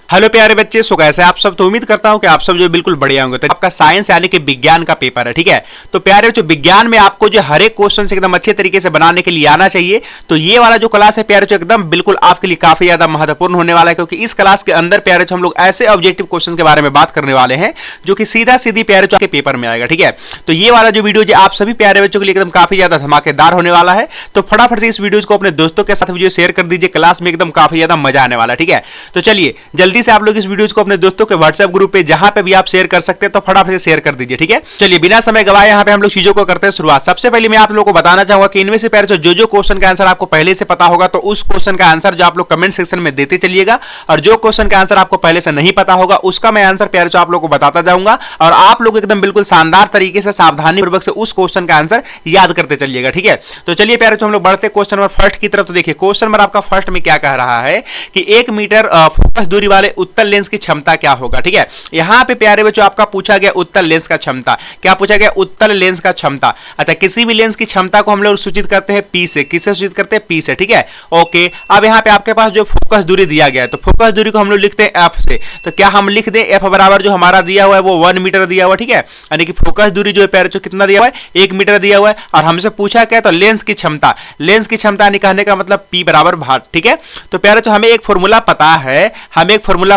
Hello प्यारे बच्चे, सो कैसे आप सब। तो उम्मीद करता हूं कि आप सब जो बिल्कुल बढ़िया होंगे। तो आपका साइंस यानी कि विज्ञान का पेपर है, ठीक है। तो प्यारे बच्चों, विज्ञान में आपको जो हर एक क्वेश्चन एकदम अच्छे तरीके से बनाने के लिए आना चाहिए। तो ये वाला जो क्लास है प्यारे बच्चों, एकदम बिल्कुल आपके लिए काफी ज्यादा महत्वपूर्ण होने वाला है, क्योंकि इस क्लास के अंदर प्यारे बच्चों हम लोग ऐसे ऑब्जेक्टिव क्वेश्चन के बारे में बात करने वाले हैं जो कि सीधा सीधी प्यारे बच्चों के पेपर में आएगा, ठीक है। तो ये वाला जो वीडियो जो आप सभी प्यारे बच्चों के लिए एकदम काफी ज्यादा धमाकेदार होने वाला है। तो फटाफट से इस वीडियो को अपने दोस्तों के साथ वीडियो शेयर कर दीजिए, क्लास में एकदम काफी ज्यादा मजा आने वाला है, ठीक है। तो चलिए जल्दी से आप लोग इस वीडियो को अपने दोस्तों के व्हाट्सएप ग्रुप पे जहां पे भी आप शेयर कर सकते हैं, तो फटाफट से शेयर कर दीजिए, ठीक है। चलिए बिना समय गवाए यहां पे हम लोग चीजों को करते हैं शुरुआत। सबसे पहले मैं आप लोगों को बताना चाहूंगा कि इनमें से प्यारे जो क्वेश्चन का आंसर आपको पहले से पता होगा, तो उस क्वेश्चन का आंसर जो आप लोग कमेंट सेक्शन में देते चलिएगा, और जो क्वेश्चन का आंसर आपको पहले से नहीं पता होगा उसका मैं आंसर प्यारे आप लोग को बताता जाऊंगा, और आप लोग एकदम बिल्कुल शानदार तरीके से सावधानी पूर्वक से उस क्वेश्चन का आंसर याद करते चलिएगा, ठीक है। तो चलिए प्यारे हम लोग बढ़ते क्वेश्चन नंबर फर्स्ट की तरफ। तो देखिए क्वेश्चन नंबर आपका फर्स्ट में क्या कह रहा है कि 1 मीटर फोकस दूरी वाले उत्तल लेंस की क्षमता क्या होगा, ठीक है। यहां पे प्यारे बच्चों आपका पूछा गया उत्तल लेंस का क्षमता। क्या पूछा गया? उत्तल लेंस का क्षमता। अच्छा, किसी भी लेंस की क्षमता को हम लोग सूचित करते हैं पी से। किससे सूचित करते हैं? पी से, ठीक है। ओके, अब यहां पे आपके पास जो फोकस दूरी दिया गया है, तो फोकस दूरी को हम लोग लिखते हैं एफ से। तो क्या हम लिख दें एफ बराबर जो हमारा दिया हुआ है वो 1 मीटर दिया हुआ है, ठीक है। यानी कि फोकस दूरी जो है प्यारे बच्चों कितना दिया हुआ है? 1 मीटर दिया हुआ है। और हमसे पूछा क्या? तो लेंस की क्षमता। लेंस की क्षमता निकालने का मतलब पी बराबर भाग, ठीक है। तो प्यारे बच्चों हमें एक फॉर्मूला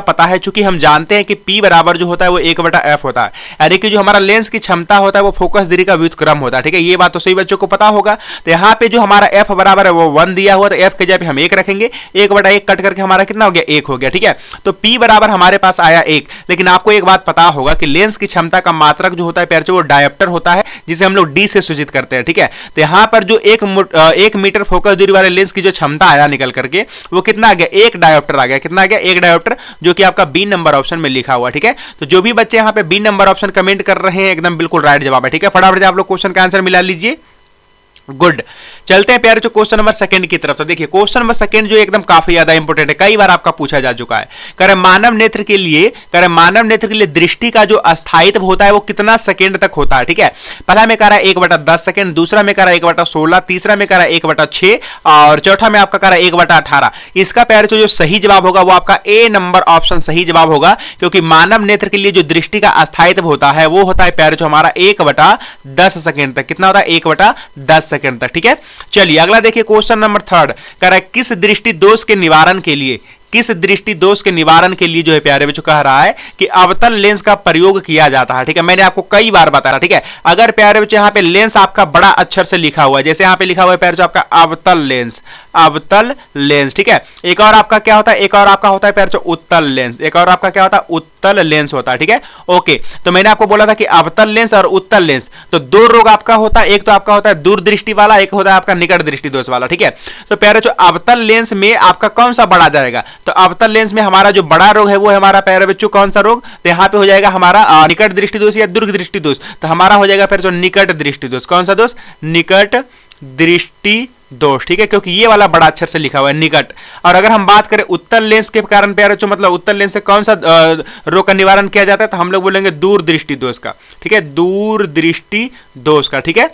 पता है, चूंकि हम जानते हैं कि पी बराबर जो होता है वो 1/f होता है, यानी कि जो हमारा लेंस की क्षमता होता है वो फोकस दूरी का व्युत्क्रम होता है, ठीक है। ये बात तो सही बच्चों को पता होगा। तो यहाँ पे जो हमारा f बराबर है वो 1 दिया हुआ, तो f के जगह पे हम 1 रखेंगे। 1/1 कट करके हमारा कितना हो गया? 1 हो गया, ठीक है। तो p बराबर हमारे पास आया 1। लेकिन आपको एक बात पता होगा कि लेंस की क्षमता का मात्रक जो होता है प्यारे वो डायोप्टर होता है, जिसे हम लोग d से सूचित करते हैं, ठीक है। तो यहाँ पर जो 1 मीटर फोकस दूरी वाले लेंस की जो क्षमता आया निकल करके वो कितना आ गया? 1 डायोप्टर आ गया। कितना आ गया? 1 डायोप्टर, जो कि आपका बी नंबर ऑप्शन में लिखा हुआ, ठीक है। तो जो भी बच्चे यहाँ पे बी नंबर ऑप्शन कमेंट कर रहे हैं एकदम बिल्कुल राइट जवाब है, ठीक है। फटाफट से आप लोग क्वेश्चन का आंसर मिला लीजिए। गुड, चलते हैं प्यारे जो क्वेश्चन नंबर सेकंड की तरफ। तो देखिए क्वेश्चन नंबर सेकंड जो एकदम काफी ज्यादा इंपॉर्टेंट है, कई बार आपका पूछा जा चुका है। करे मानव नेत्र के लिए दृष्टि का जो अस्थायित्व होता है वो कितना सेकंड तक होता है, ठीक है। पहला में कह रहा है 1/10 सेकंड, दूसरा में कह रहा है 1/16, तीसरा में कह रहा है 1/6, और चौथा में आपका कह रहा है 1/18। इसका प्यारे जो सही जवाब होगा वो आपका ए नंबर ऑप्शन सही जवाब होगा, क्योंकि मानव नेत्र के लिए जो दृष्टि का अस्थायित्व होता है वो होता है प्यारे जो हमारा 1/10 सेकंड तक। कितना होता है? 1/10 सेकंड तक, ठीक है। चलिए अगला देखिए क्वेश्चन नंबर थर्ड कह रहा है किस दृष्टि दोष के निवारण के लिए जो है प्यारे बच्चों कह रहा है कि अवतल लेंस का प्रयोग किया जाता है, ठीक है। मैंने आपको कई बार बताया, ठीक है। अगर प्यारे बच्चों यहाँ पे लेंस आपका बड़ा अक्षर से लिखा हुआ है, जैसे यहाँ पे लिखा हुआ है प्यारे बच्चों आपका अवतल लेंस, ठीक है। एक और आपका क्या होता है? एक और आपका होता है प्यारे बच्चों उत्तल लेंस। एक और आपका क्या होता है? उत्तल लेंस होता है, ठीक है। ओके, तो मैंने आपको बोला था कि अवतल लेंस और उत्तल लेंस, तो 2 रोग आपका होता है। एक तो आपका होता है दूरदृष्टि वाला, एक होता है आपका निकट दृष्टि दोष वाला, ठीक है। तो प्यारे बच्चों अवतल लेंस में आपका कौन सा बड़ा जाएगा? तो अवतल लेंस में हमारा जो बड़ा रोग है वो है हमारा प्यारे बच्चों कौन सा रोग? तो यहाँ पे हो जाएगा हमारा निकट दृष्टि दोष या दूर दृष्टि दोष। तो हमारा हो जाएगा प्यारे निकट दृष्टि दोष। कौन सा दोष? निकट दृष्टि दोष, ठीक है, क्योंकि ये वाला बड़ा अक्षर से लिखा हुआ है निकट। और अगर हम बात करें उत्तल लेंस के कारण प्यारे बच्चों, मतलब उत्तल लेंस से कौन सा रोग का निवारण किया जाता है? तो हम लोग बोलेंगे दूर दृष्टि दोष का, ठीक है। दूर दृष्टि दोष का, ठीक है।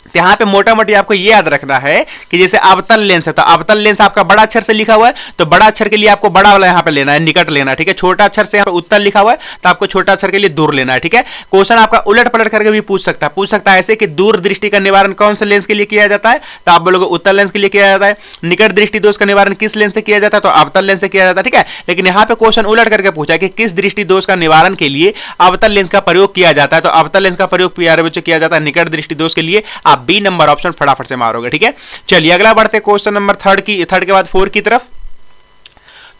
यहाँ पे मोटा मोटी आपको ये याद रखना है कि जैसे अवतल लेंस है, तो अवतल लेंस आपका बड़ा अक्षर से लिखा हुआ है, तो बड़ा अक्षर के लिए आपको बड़ा वाला यहाँ पे लेना है, निकट लेना है, ठीक है। छोटा अक्षर से यहाँ पे उत्तल लिखा हुआ है, तो आपको छोटा अक्षर के लिए दूर लेना है, ठीक है। क्वेश्चन आपका उलट पलट करके भी पूछ सकता है ऐसे कि दूर दृष्टि का निवारण कौन से लेंस के लिए किया जाता है? तो आप बोलोगे उत्तल लेंस के लिए किया जाता है। निकट दृष्टि दोष का निवारण किस लेंस से किया जाता है? तो अवतल लेंस से किया जाता है, ठीक है। लेकिन यहाँ पे क्वेश्चन उलट करके पूछा कि किस दृष्टि दोष का निवारण के लिए अवतल लेंस का प्रयोग किया जाता है? तो अवतल लेंस का प्रयोग प्यारे बच्चों किया जाता है निकट दृष्टि दोष के लिए। आप बी नंबर ऑप्शन फटाफट से मारोगे, ठीक है। चलिए अगला बढ़ते क्वेश्चन नंबर थर्ड के बाद 4 की तरफ।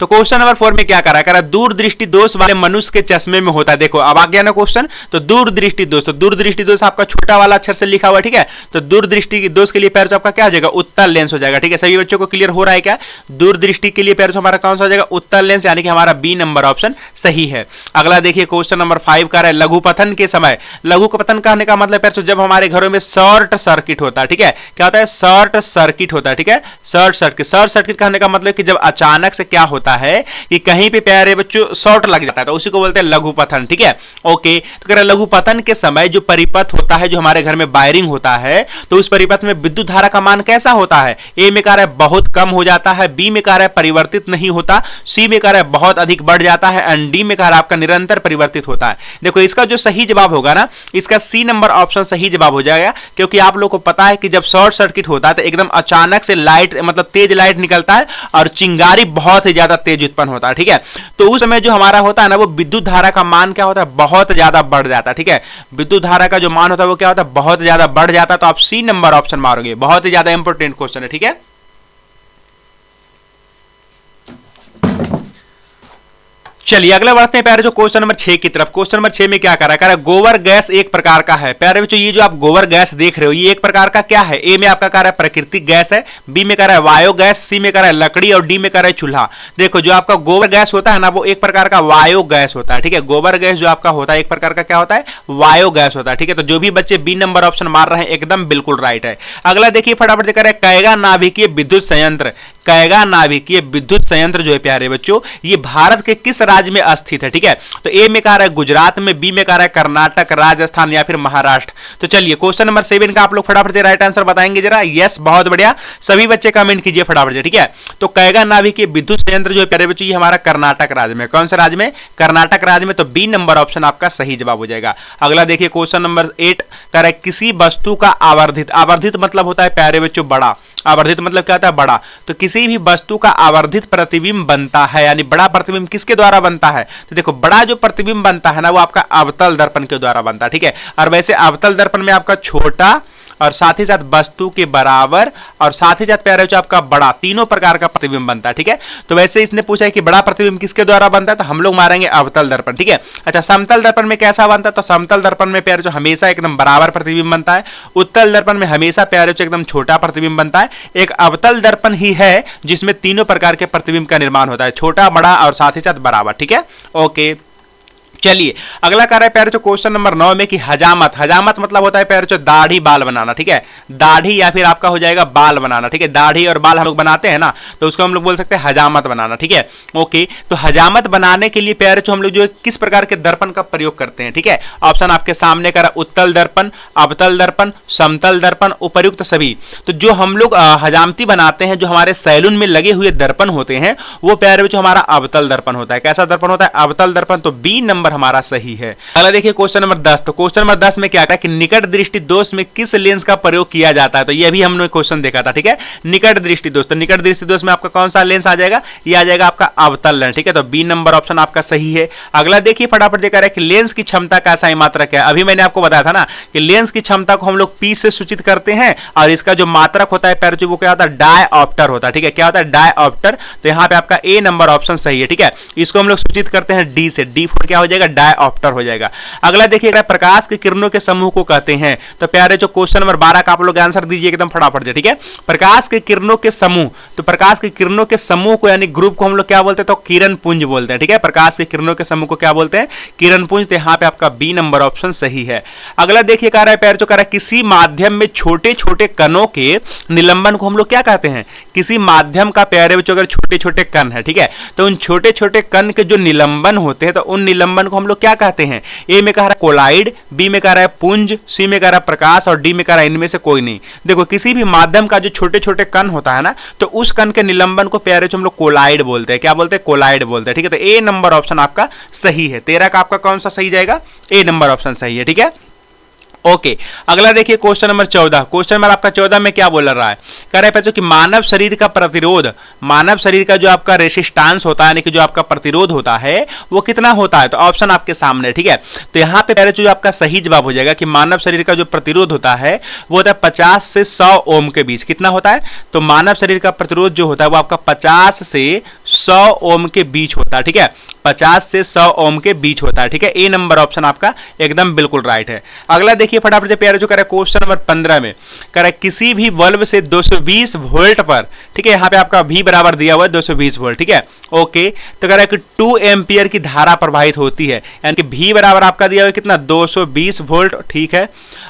तो क्वेश्चन नंबर 4 में क्या करा है? दूर दृष्टि दोष वाले मनुष्य के चश्मे में होता है। देखो अब आ गया ना क्वेश्चन। तो दूर दृष्टि दोष, तो दूर दृष्टि दोष आपका छोटा वाला अक्षर से लिखा हुआ है, ठीक है। तो दूर दृष्टि दोष के लिए प्यारे आपका क्या हो जाएगा? उत्तल लेंस हो जाएगा, ठीक है। सभी बच्चों को क्लियर हो रहा है क्या? दूर दृष्टि के लिए प्यारे हमारा कौन सा हो जाएगा? उत्तल लेंस, यानी कि हमारा बी नंबर ऑप्शन सही है। अगला देखिए क्वेश्चन नंबर 5 का है लघुपथन के समय। लघुपथन कहने का मतलब प्यारे जब हमारे घरों में शॉर्ट सर्किट होता है, ठीक है। क्या होता है? शॉर्ट सर्किट होता है, ठीक है। शॉर्ट सर्किट कहने का मतलब कि जब अचानक से क्या होता होता है कि कहीं पे प्यारे बच्चों शॉर्ट लग जाता है, तो उसी को बोलते हैं लघु पतन। ठीक है, ओके। तो कह रहा लघु पतन के समय जो परिपथ होता है, जो हमारे घर में वायरिंग होता है, तो उस परिपथ में विद्युत धारा का मान कैसा होता है? ए में कह रहा है बहुत कम हो जाता है, बी में कह रहा है परिवर्तित नहीं होता, सी में कह रहा है बहुत अधिक बढ़ जाता है, एंड डी में कह रहा है आपका निरंतर परिवर्तित होता है। देखो इसका जो सही जवाब होगा ना, इसका सी नंबर ऑप्शन सही जवाब हो जाएगा, क्योंकि आप लोग को पता है कि जब शॉर्ट सर्किट होता है तो एकदम अचानक से लाइट मतलब तेज लाइट निकलता है और चिंगारी बहुत ही ज्यादा तेज उत्पन्न होता है। ठीक है, तो उस समय जो हमारा होता है ना, वो विद्युत धारा का मान क्या होता है? बहुत ज्यादा बढ़ जाता है। ठीक है, विद्युत धारा का जो मान होता है वो क्या होता है? बहुत ज्यादा बढ़ जाता है। तो आप सी नंबर ऑप्शन मारोगे, बहुत ही ज्यादा इंपॉर्टेंट क्वेश्चन है। ठीक है, चलिए अगला बढ़ते हैं प्यारे जो क्वेश्चन नंबर 6 की तरफ। क्वेश्चन नंबर 6 में क्या कह रहा है? गोबर गैस एक प्रकार का है। प्यारे बच्चों ये जो आप गोबर गैस देख रहे हो ये एक प्रकार का क्या है? ए में आपका कह रहा है प्राकृतिक गैस है, बी में कह रहा है वायु गैस, सी में कह रहा है लकड़ी और डी में कह रहा है चूल्हा। देखो जो आपका गोबर गैस होता है ना, वो एक प्रकार का वायु गैस होता है। ठीक है, गोबर गैस जो आपका होता है एक प्रकार का क्या होता है? वायु गैस होता है। ठीक है, तो जो भी बच्चे बी नंबर ऑप्शन मार रहे हैं एकदम बिल्कुल राइट है। अगला देखिए फटाफट से कह रहा है कैगा नाभिकीय विद्युत संयंत्र। कैगा नाभिकीय विद्युत संयंत्र जो है प्यारे बच्चों, ये भारत के किस राज्य में स्थित है? ठीक है, तो ए में कह रहा है गुजरात में, बी में कह रहा है कर्नाटक, राजस्थान या फिर महाराष्ट्र। तो चलिए क्वेश्चन नंबर 7 का आप लोग फटाफट से राइट आंसर बताएंगे जरा। यस, बहुत बढ़िया, सभी बच्चे कमेंट कीजिए फटाफट से। ठीक है, तो कैगा नाभिकीय विद्युत संयंत्र जो है प्यारे बच्चों ये हमारा कर्नाटक राज्य में। कौन से राज्य में? कर्नाटक राज्य में। तो बी नंबर ऑप्शन आपका सही जवाब हो जाएगा। अगला देखिए क्वेश्चन नंबर 8 कह रहा है किसी वस्तु का आवर्धित, आवर्धित मतलब होता है प्यारे बच्चों बड़ा, आवर्धित मतलब क्या होता है? बड़ा। तो किसी भी वस्तु का आवर्धित प्रतिबिंब बनता है, यानी बड़ा प्रतिबिंब किसके द्वारा बनता है? तो देखो बड़ा जो प्रतिबिंब बनता है ना, वो आपका अवतल दर्पण के द्वारा बनता है। ठीक है, और वैसे अवतल दर्पण में आपका छोटा और साथ ही साथ वस्तु के बराबर और साथ ही साथ प्यारे बच्चों आपका बड़ा, तीनों प्रकार का प्रतिबिंब बनता है। ठीक है, तो वैसे इसने पूछा है कि बड़ा प्रतिबिंब किसके द्वारा बनता है, तो हम लोग मारेंगे अवतल दर्पण। ठीक है, अच्छा समतल दर्पण में कैसा बनता है? तो समतल दर्पण में प्यारे बच्चों हमेशा एकदम बराबर प्रतिबिंब बनता है। उत्तल दर्पण में हमेशा प्यारे बच्चों एकदम छोटा प्रतिबिंब बनता है। एक अवतल दर्पण ही है जिसमें तीनों प्रकार के प्रतिबिंब का निर्माण होता है, छोटा, बड़ा और साथ ही साथ बराबर। ठीक है, ओके। चलिए अगला कह रहा है प्यारे बच्चों क्वेश्चन नंबर 9 में कि हजामत, हजामत मतलब होता है प्यारे बच्चों दाढ़ी बाल बनाना। ठीक है, दाढ़ी या फिर आपका हो जाएगा बाल बनाना। ठीक है, दाढ़ी और बाल हम लोग बनाते हैं ना, तो उसको हम लोग बोल सकते हैं हजामत बनाना। ठीक है, ओके। तो हजामत बनाने के लिए प्यारे बच्चों हम लोग जो किस प्रकार के दर्पण का प्रयोग करते हैं? ठीक है, ऑप्शन आपके सामने कह रहा है उत्तल दर्पण, अवतल दर्पण, समतल दर्पण, उपर्युक्त सभी। तो जो हम लोग हजामती बनाते हैं, जो हमारे सैलून में लगे हुए दर्पण होते हैं, वो प्यारे बच्चों हमारा अवतल दर्पण होता है। कैसा दर्पण होता है? अवतल दर्पण। तो बी नंबर हमारा सही है। अगला देखिए क्वेश्चन नंबर 10। तो क्वेश्चन नंबर 10 में क्या है कि निकट दृष्टि दोष में किस लेंस का प्रयोग किया जाता है? तो ये भी हमने क्वेश्चन देखा था। ठीक है, निकट दृष्टि दोष। तो निकट दृष्टि दोष में आपका कौन सा लेंस आ जाएगा? ये आ जाएगा आपका अवतल लेंस। ठीक है, तो बी नंबर ऑप्शन आपका सही है। अगला देखिए फटाफट देखा रहा है कि लेंस की क्षमता का सही मात्रक है। अभी मैंने आपको बताया था ना कि लेंस की क्षमता को हम लोग पी से सूचित करते हैं, और इसका जो मात्रक होता है पैर वो क्या होता है? डायऑप्टर होता है। ठीक है, क्या होता है? डायऑप्टर। तो यहाँ पे आपका ए नंबर ऑप्शन सही है। ठीक है, इसको हम लोग सूचित करते हैं डी से, डी फोर क्या हो जाएगा? डायऑप्टर हो जाएगा। अगला देखिएगा प्रकाश के किरणों के समूह को कहते हैं। तो प्यारे जो क्वेश्चन नंबर 12 का आप लोग आंसर दीजिए एकदम फटाफट से। ठीक है, प्रकाश के किरणों के समूह, तो प्रकाश के किरणों के समूह को यानी ग्रुप को हम लोग क्या बोलते हैं? तो किरण पुंज बोलते हैं। ठीक है, प्रकाश के किरणों के समूह को क्या बोलते हैं? किरण पुंज। तो यहाँ पे आपका बी नंबर ऑप्शन सही है। अगला देखिए कह रहा है प्यारे जो कह रहा है किसी माध्यम में छोटे छोटे कणों के निलंबन को हम लोग क्या कहते हैं? किसी माध्यम का प्यारे बच्चों अगर छोटे छोटे कण है, ठीक है, तो उन छोटे छोटे कण के जो निलंबन होते हैं तो उन निलंबन को हम लोग क्या कहते हैं? ए में कह रहा है कोलाइड, बी में कह रहा है पुंज, सी में कह रहा है प्रकाश और डी में कह रहा है इनमें से कोई नहीं। देखो किसी भी माध्यम का जो छोटे छोटे कण होता है ना, तो उस कण के निलंबन को प्यारे हम लोग कोलाइड बोलते हैं। क्या बोलते हैं? कोलाइड बोलते हैं। ठीक है, तो ए नंबर ऑप्शन आपका सही है। 13 का आपका कौन सा सही जाएगा? ए नंबर ऑप्शन सही है। ठीक है, ओके। अगला देखिए क्वेश्चन नंबर 14। क्वेश्चन नंबर आपका 14 में क्या बोल रहा है? कह रहा है बच्चों कि मानव शरीर का प्रतिरोध, मानव शरीर का जो आपका रेसिस्टेंस होता है यानी कि जो आपका प्रतिरोध होता है वो कितना होता है? तो ऑप्शन आपके सामने। ठीक है, तो यहाँ पे पहले जो आपका सही जवाब हो जाएगा कि मानव शरीर का जो प्रतिरोध होता है वो होता है 50 से 100 ओम के बीच। कितना होता है? तो मानव शरीर का प्रतिरोध जो होता है वो आपका 50 से 100 ओम के बीच होता है। ठीक है, 50 से 100 ओम के बीच होता है। ठीक है, ए नंबर ऑप्शन आपका एकदम बिल्कुल राइट है। अगला देखिए फटाफट से प्यारे जो कह रहा है क्वेश्चन नंबर 15 में कह रहा है किसी भी बल्ब से 220 वोल्ट पर, ठीक है, यहाँ पे आपका V बराबर दिया हुआ है 220 वोल्ट। ठीक है, ओके। तो कह रहा है कि 2 एम्पियर की धारा प्रवाहित होती है, यानी कि V बराबर आपका दिया हुआ है कितना? 220 वोल्ट। ठीक है,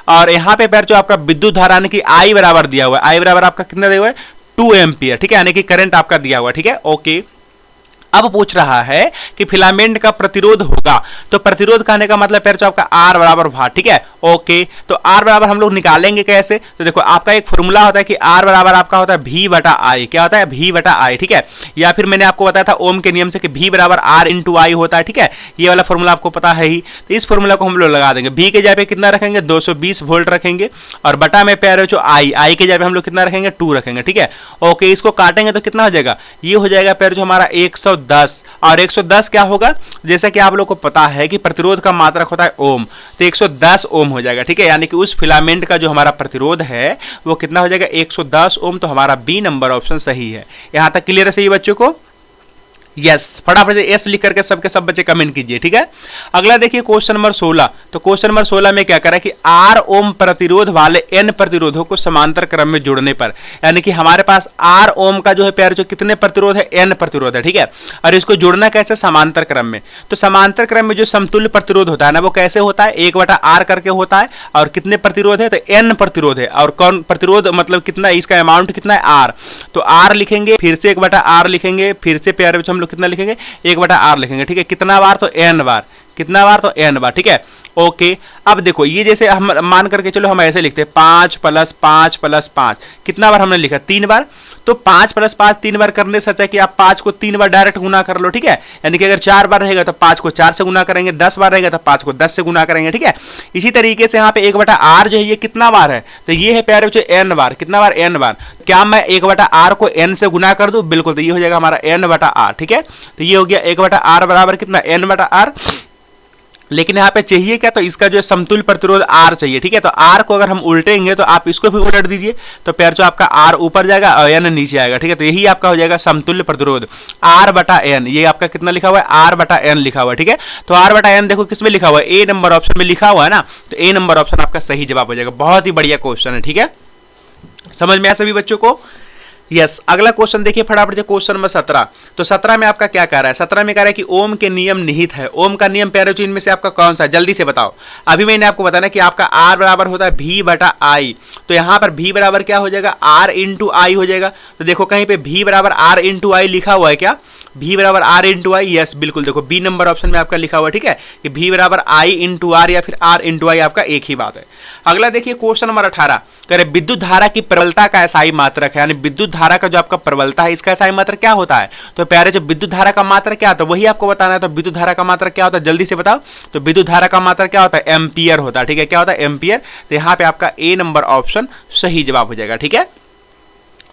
और यहाँ पे प्यारे जो आपका विद्युत धारा यानी कि I बराबर दिया हुआ है, I बराबर आपका कितना दिया हुआ है? 2 एम्पियर। ठीक है, यानी कि करंट आपका दिया हुआ है। ठीक है, ओके। अब पूछ रहा है कि फिलामेंट का प्रतिरोध होगा, तो प्रतिरोध कहने का मतलब फिर आपका आर बराबर भार, ठीक है। ओके, तो आर बराबर हम लोग निकालेंगे कैसे, तो देखो आपका एक फॉर्मूला होता है कि आर बराबर आपका होता है भी बटा आई, क्या होता है भी बटा आई, ठीक है। या फिर मैंने आपको बताया था ओम के नियम से कि भी बराबर आर इंटू आई होता है, ठीक है। ये वाला फॉर्मूला आपको पता है ही, तो इस फॉर्मूला को हम लोग लगा देंगे। भी के जगह पे कितना रखेंगे 220 वोल्ट रखेंगे, और बटा में प्यारे जो आई के जगह पे हम लोग कितना रखेंगे 2 रखेंगे, ठीक है। ओके, इसको काटेंगे तो कितना हो जाएगा, ये हो जाएगा प्यारे जो हमारा 110, और 110 क्या होगा, जैसा कि आप लोग को पता है कि प्रतिरोध का मात्रक होता है ओम, तो 110 ओम हो जाएगा, ठीक है। यानी कि उस फिलामेंट का जो हमारा प्रतिरोध है वो कितना हो जाएगा 110 ओम, तो हमारा बी नंबर ऑप्शन सही है। यहां तक क्लियर है सही बच्चों को? यस, फटाफट से एस लिख करके सबके सब बच्चे कमेंट कीजिए, ठीक है। अगला देखिए क्वेश्चन नंबर 16, तो क्वेश्चन नंबर 16 में क्या करा कि आर ओम प्रतिरोध वाले एन प्रतिरोधों को समांतर क्रम में जोड़ने पर, यानी कि हमारे पास आर ओम का जो है प्यारे जो कितने प्रतिरोध है, एन प्रतिरोध है, ठीक है। और इसको जोड़ना कैसे, समांतर क्रम में। तो समांतर क्रम में जो समतुल्य प्रतिरोध होता है ना, वो कैसे होता है, 1/r करके होता है, और कितने प्रतिरोध है, तो एन प्रतिरोध है, और कौन प्रतिरोध मतलब कितना, इसका अमाउंट कितना है आर, तो आर लिखेंगे, फिर से 1/r लिखेंगे, फिर से प्यारे हम लोग कितना लिखेंगे 1/r लिखेंगे, ठीक है। कितना बार, तो n बार, कितना बार, तो n बार, ठीक है। ओके, अब देखो ये जैसे हम मान करके चलो हम ऐसे लिखते हैं 5 + 5 + 5, कितना बार हमने लिखा 3 बार, तो 5 + 5 3 बार करने से अच्छा है कि आप 5 को 3 बार डायरेक्ट गुना कर लो, ठीक है। यानी कि अगर 4 बार रहेगा तो 5 को 4 से गुना करेंगे, 10 बार रहेगा तो 5 को 10 से गुना करेंगे, ठीक है। इसी तरीके से यहाँ पे 1/r जो है ये कितना बार है, तो ये है प्यारे बच्चों n बार, कितना बार, n बार। क्या मैं 1/r को n से गुना कर दूं, बिल्कुल, तो ये हो जाएगा हमारा n/r, ठीक है। तो ये हो गया 1/r बराबर कितना, n/r। लेकिन यहाँ पे चाहिए क्या, तो इसका जो समतुल्य प्रतिरोध R चाहिए, ठीक है। तो R को अगर हम उल्टेंगे तो आप इसको भी उलट दीजिए, तो प्यार जो आपका R ऊपर जाएगा और N नीचे आएगा, ठीक है। तो यही आपका हो जाएगा समतुल्य प्रतिरोध R/N, ये आपका कितना लिखा हुआ है, R/N लिखा हुआ है, ठीक है। तो R/N देखो किसमें लिखा हुआ है, ए नंबर ऑप्शन में लिखा हुआ है ना, तो ए नंबर ऑप्शन आपका सही जवाब हो जाएगा। बहुत ही बढ़िया क्वेश्चन है, ठीक है। समझ में आया सभी बच्चों को? यस, अगला क्वेश्चन देखिए फटाफट से, क्वेश्चन नंबर 17। तो 17 में आपका क्या कह रहा है, 17 में कह रहा है कि ओम के नियम निहित है। ओम का नियम प्यारे इनमें से आपका कौन सा है, जल्दी से बताओ। अभी मैंने आपको बताना कि आपका R बराबर होता है V/I, तो यहाँ पर V बराबर क्या हो जाएगा, R × I हो जाएगा। तो देखो कहीं पे V बराबर R × I लिखा हुआ है क्या, V बराबर R × I, यस बिल्कुल, देखो बी नंबर ऑप्शन में आपका लिखा हुआ है, ठीक है, कि V बराबर I × R या फिर R × I आपका एक ही बात है। अगला देखिए क्वेश्चन नंबर 18, कह रहे विद्युत धारा की प्रबलता का एसआई मात्रक है, यानी विद्युत धारा का जो आपका प्रबलता है इसका एसआई मात्रक क्या होता है। तो प्यारे जो विद्युत धारा का मात्रक क्या होता है वही आपको बताना है। तो विद्युत धारा का मात्रक क्या होता है, जल्दी से बताओ। तो विद्युत धारा का मात्रक क्या होता है, एम्पियर होता है, ठीक है। क्या होता है, एम्पियर। तो यहाँ पे आपका ए नंबर ऑप्शन सही जवाब हो जाएगा, ठीक है।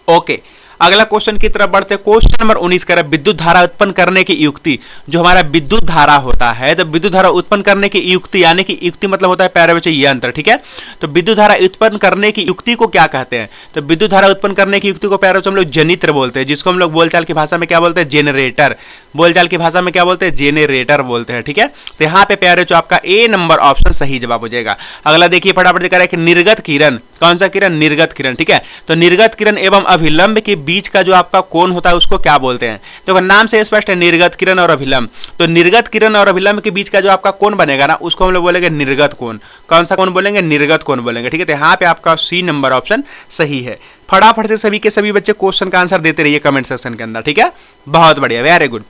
ओके, अगला क्वेश्चन की तरफ बढ़ते हैं। क्वेश्चन नंबर 19 कह रहा है विद्युत धारा उत्पन्न करने की युक्ति, जो हमारा विद्युत धारा होता है, तो विद्युत धारा उत्पन्न करने की युक्ति, यानी कि युक्ति मतलब होता है प्यारे बच्चे यंत्र, ठीक है। तो विद्युत धारा उत्पन्न करने की युक्ति को क्या कहते हैं, तो विद्युत धारा उत्पन्न करने की युक्ति को प्यारे बच्चे हम लोग जनित्र बोलते हैं, जिसको हम लोग बोलचाल की भाषा में क्या बोलते हैं, जेनरेटर। बोलचाल की भाषा में क्या बोलते हैं, जेनरेटर बोलते हैं, ठीक है। तो यहाँ पे प्यारे जो आपका ए नंबर ऑप्शन सही जवाब हो जाएगा। अगला देखिए फटाफट कह रहा है कि निर्गत किरण, कौन सा किरण, निर्गत किरण, ठीक है। तो निर्गत किरण एवं अभिलंब के बीच का जो आपका कोण होता है उसको क्या बोलते हैं। तो नाम से स्पष्ट है, निर्गत किरण और अभिलंब। तो निर्गत किरण और अभिलंब के बीच का जो आपका कोण बनेगा ना, उसको हम लोग बोलेंगे निर्गत कोण। कौन सा कोण बोलेंगे, निर्गत कोण बोलेंगे, ठीक है। तो यहाँ पे आपका सी नंबर ऑप्शन सही है। फटाफट से सभी के सभी बच्चे क्वेश्चन का आंसर देते रहिए कमेंट सेक्शन के अंदर, ठीक है। बहुत बढ़िया, वेरी गुड।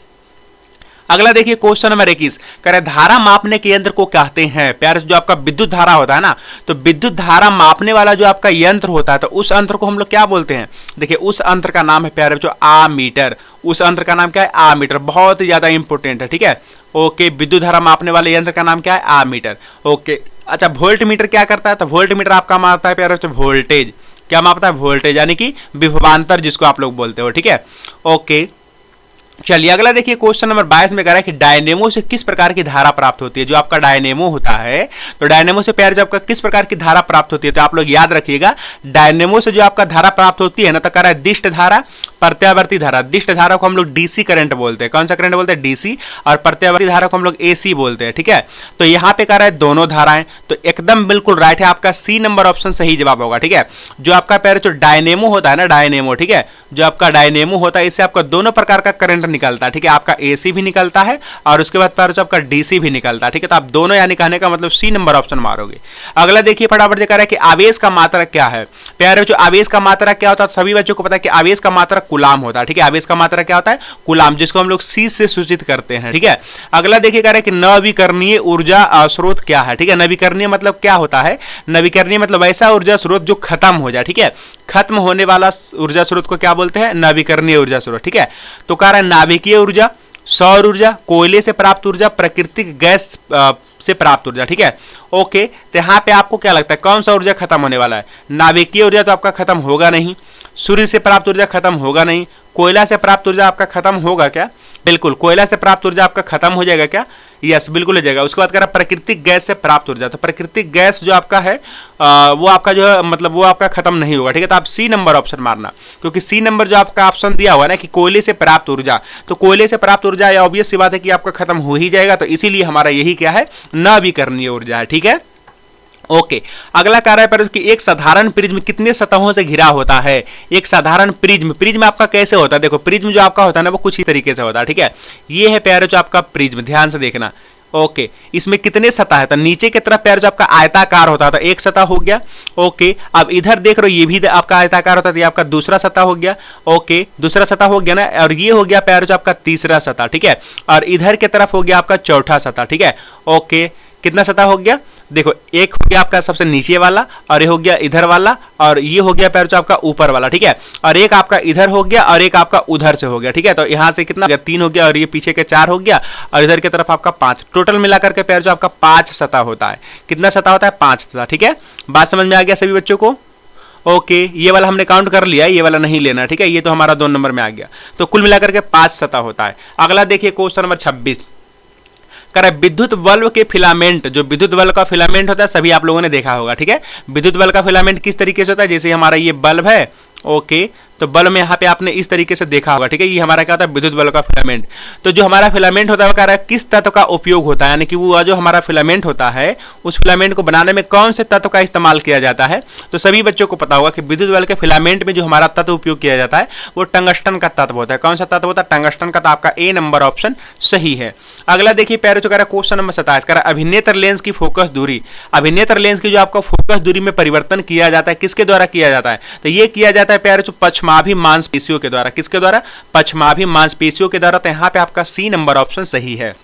अगला देखिए क्वेश्चन नंबर 21, कह रहे धारा मापने के यंत्र को कहते हैं। प्यारे जो आपका विद्युत धारा होता है ना, तो विद्युत धारा मापने वाला जो आपका यंत्र होता है, तो उस यंत्र को हम लोग क्या बोलते हैं। देखिए उस यंत्र का नाम है प्यारे जो आमीटर। उस यंत्र का नाम क्या है, आमीटर। बहुत ही ज्यादा इंपॉर्टेंट है, ठीक है। ओके, विद्युत धारा मापने वाले यंत्र का नाम क्या है, आमीटर। ओके, अच्छा वोल्ट मीटर क्या करता है, तो वोल्ट मीटर आपका मापता है प्यारे वोल्टेज। क्या मापता है, वोल्टेज, यानी कि विभवांतर जिसको आप लोग बोलते हो, ठीक है। ओके, चलिए अगला देखिए क्वेश्चन नंबर 22 में कह रहा है कि डायनेमो से किस प्रकार की धारा प्राप्त होती है। जो आपका डायनेमो होता है, तो डायनेमो से प्यार जो आपका किस प्रकार की धारा प्राप्त होती है, तो आप लोग याद रखिएगा, डायनेमो से जो आपका धारा प्राप्त होती है ना, तो कह रहा है दिष्ट धारा, प्रत्यावर्ती धारा। दिष्ट धारा को हम लोग डीसी करंट बोलते हैं। कौन सा करंट बोलते हैं, डीसी। और प्रत्यावर्ती धारा को हम लोग एसी बोलते हैं, ठीक है। तो यहाँ पे कह रहा है दोनों धाराएं, तो एकदम बिल्कुल राइट है, आपका सी नंबर ऑप्शन सही जवाब होगा, ठीक है। जो आपका प्यार जो डायनेमो होता है ना, डायनेमो, ठीक है, जो आपका डायनेमो होता है, इससे आपका दोनों प्रकार का करंट निकलता है, ठीक है, आपका AC भी निकलता है और उसके बाद प्यारे आपका DC भी निकलता है, ठीक है। तो आप दोनों यानी कहने का मतलब C नंबर ऑप्शन मारोगे। अगला देखिए फटाफट से कह रहा है कि आवेश का मात्रक क्या है। प्यारे बच्चों आवेश का मात्रक क्या होता है, सभी बच्चों को पता है कि आवेश का मात्रक कूलाम होता है, ठीक है। आवेश का मात्रक क्या होता है, कूलाम, जिसको हम लोग C से सूचित करते हैं, ठीक है। अगला देखिए कह रहा है कि नवीकरणीय ऊर्जा स्रोत क्या है, ठीक है। नवीकरणीय मतलब क्या होता है, नवीकरणीय मतलब ऐसा ऊर्जा स्रोत जो खत्म हो जाए, ठीक है। खत्म होने वाला ऊर्जा स्रोत को क्या बोलते हैं, नवीकरणीय ऊर्जा स्रोत, ठीक है। तो कह रहा है नाभिकीय ऊर्जा, सौर ऊर्जा, कोयले से प्राप्त ऊर्जा, प्राकृतिक गैस से प्राप्त ऊर्जा, ठीक है। ओके, तो यहाँ पे आपको क्या लगता है कौन सा ऊर्जा खत्म होने वाला है। नाभिकीय ऊर्जा तो आपका खत्म होगा नहीं, सूर्य से प्राप्त ऊर्जा खत्म होगा नहीं, कोयला से प्राप्त ऊर्जा आपका खत्म होगा क्या, बिल्कुल कोयला से प्राप्त ऊर्जा आपका खत्म हो जाएगा क्या, यस बिल्कुल हो जाएगा। उसके बाद कह रहा है प्राकृतिक गैस से प्राप्त ऊर्जा, तो प्राकृतिक गैस जो आपका है वो आपका जो है मतलब वो आपका खत्म नहीं होगा, ठीक है। तो आप C नंबर ऑप्शन मारना, क्योंकि C नंबर जो आपका ऑप्शन दिया हुआ है ना कि कोयले से प्राप्त ऊर्जा, तो कोयले से प्राप्त ऊर्जा या ऑब्वियस सी बात है कि आपका खत्म हो ही जाएगा, तो इसीलिए हमारा यही क्या है, नवीकरणीय ऊर्जा है, ठीक है। ओके, अगला कार्य पर कि एक साधारण प्रिज्म कितने सतहों से घिरा होता है। एक साधारण प्रिज्म, प्रिज्म आपका कैसे होता है, देखो प्रिज्म जो आपका होता है ना वो कुछ ही तरीके से होता है, ठीक है। ये है प्यारे जो आपका प्रिज्म, ध्यान से देखना। ओके, इसमें कितने सतह है, तो नीचे की तरफ प्यारे जो आपका आयताकार होता है तो एक सतह हो गया। ओके, अब इधर देख रहे हो ये भी आपका आयताकार होता है, ये आपका दूसरा सतह हो गया। ओके, दूसरा सतह हो गया ना, और ये हो गया प्यारे जो आपका तीसरा सतह, ठीक है। और इधर की तरफ हो गया आपका चौथा सतह, ठीक है। ओके, कितना सतह हो गया, देखो एक हो गया आपका सबसे नीचे वाला, और ये हो गया इधर वाला, और ये हो गया पैर आपका ऊपर वाला, ठीक है। और एक आपका इधर हो गया और एक आपका उधर से हो गया, ठीक है। तो यहाँ से कितना 3 हो गया, और ये पीछे के 4 हो गया, और इधर की तरफ आपका 5, टोटल मिलाकर के पैर जो आपका 5 सतह होता है। कितना सतह होता है, 5 सतह, ठीक है। बात समझ में आ गया सभी बच्चों को। ओके, ये वाला हमने काउंट कर लिया, ये वाला नहीं लेना, ठीक है। ये तो हमारा 2 नंबर में आ गया, तो कुल मिलाकर के 5 सतह होता है। अगला देखिए क्वेश्चन नंबर 26, करे विद्युत बल्ब के फिलामेंट, जो विद्युत बल्ब का फिलामेंट होता है सभी आप लोगों ने देखा होगा, ठीक है। विद्युत बल्ब का फिलामेंट किस तरीके से होता है, जैसे हमारा ये बल्ब है, ओके, तो बल्ब में यहाँ पे आपने इस तरीके से देखा होगा, ठीक है। ये हमारा क्या होता है, विद्युत बल्ब का फिलामेंट। तो जो हमारा फिलामेंट होता है वो कह रहा है किस तत्व का उपयोग होता है, यानी कि वो जो हमारा फिलामेंट होता है उस फिलामेंट को बनाने में कौन से तत्व का इस्तेमाल किया जाता है। तो सभी बच्चों को पता होगा कि विद्युत बल्ब के फिलामेंट में जो हमारा तत्व उपयोग किया जाता है वो टंगस्टन का तत्व होता है। कौन सा तत्व होता है, टंगस्टन का। तो आपका A नंबर ऑप्शन सही है। अगला देखिए प्यारे, जो कह रहा है क्वेश्चन नंबर 27, कह रहा है अभिनेत्र लेंस की फोकस दूरी, अभिनेत्र लेंस की जो आपका फोकस दूरी में परिवर्तन किया जाता है किसके द्वारा किया जाता है, तो ये किया जाता है प्यारे जो पश्चमाभि मांसपेशियों के द्वारा। किसके द्वारा, पश्चमाभि मांसपेशियों के द्वारा। तो यहाँ पे आपका C नंबर ऑप्शन सही है।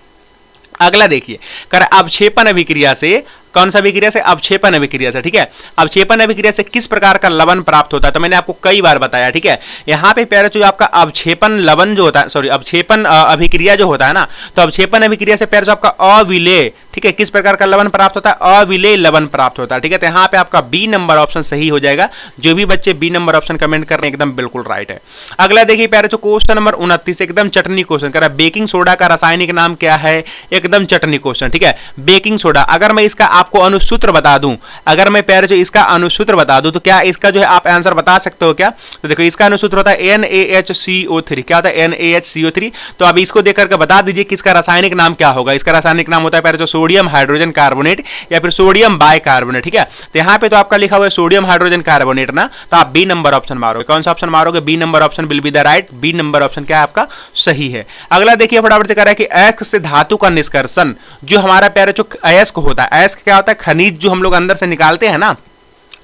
अगला देखिए, कर अवक्षेपण अभिक्रिया से, कौन सा अभिक्रिया से, अवक्षेपण अभिक्रिया से, ठीक है। अवक्षेपण अभिक्रिया से किस प्रकार का लवण प्राप्त होता है, तो मैंने आपको कई बार बताया, ठीक है। यहाँ पे प्यारे जो आपका अवक्षेपण लवण जो होता है, सॉरी अवक्षेपण अभिक्रिया जो होता है ना, तो अवक्षेपण अभिक्रिया से प्यारे जो आपका अविलेय, ठीक है, किस प्रकार का लवण प्राप्त होता है, अविलेय लवण प्राप्त होता है, ठीक है। तो यहाँ पे आपका B नंबर ऑप्शन सही हो जाएगा। जो भी बच्चे B नंबर ऑप्शन कमेंट कर रहे हैं एकदम बिल्कुल राइट है। अगला देखिए प्यारे जो क्वेश्चन नंबर 29 एकदम चटनी क्वेश्चन कर रहा है, बेकिंग सोडा का रासायनिक नाम क्या है, एकदम चटनी क्वेश्चन, ठीक है। बेकिंग सोडा, अगर मैं इसका आपको अनुसूत्र बता दूं, अगर मैं प्यारे जो इसका अनुसूत्र बता दूं तो क्या इसका जो है आप आंसर बता सकते हो क्या। तो देखो इसका अनुसूत्र होता है NaHCO3, क्या होता है NaHCO3। तो अब इसको देख करके बता दीजिए कि इसका रासायनिक नाम क्या होगा। इसका रासायनिक नाम होता है प्यारे जो सोडियम हाइड्रोजन कार्बोनेट या फिर सोडियम बाइकार्बोनेट, ठीक है। तो यहाँ पे तो आपका लिखा हुआ है सोडियम हाइड्रोजन कार्बोनेट ना, तो आप B नंबर ऑप्शन मारोगे। कौन सा ऑप्शन मारोगे, B number option will be the right. B number option क्या है आपका सही है। अगला देखिए फटाफट से कह रहा है कि अयस्क से धातु का निष्कर्षण, जो हमारा प्यारे जो अयस्क होता है, अयस्क क्या होता है, खनिज जो हम लोग अंदर से निकालते हैं ना,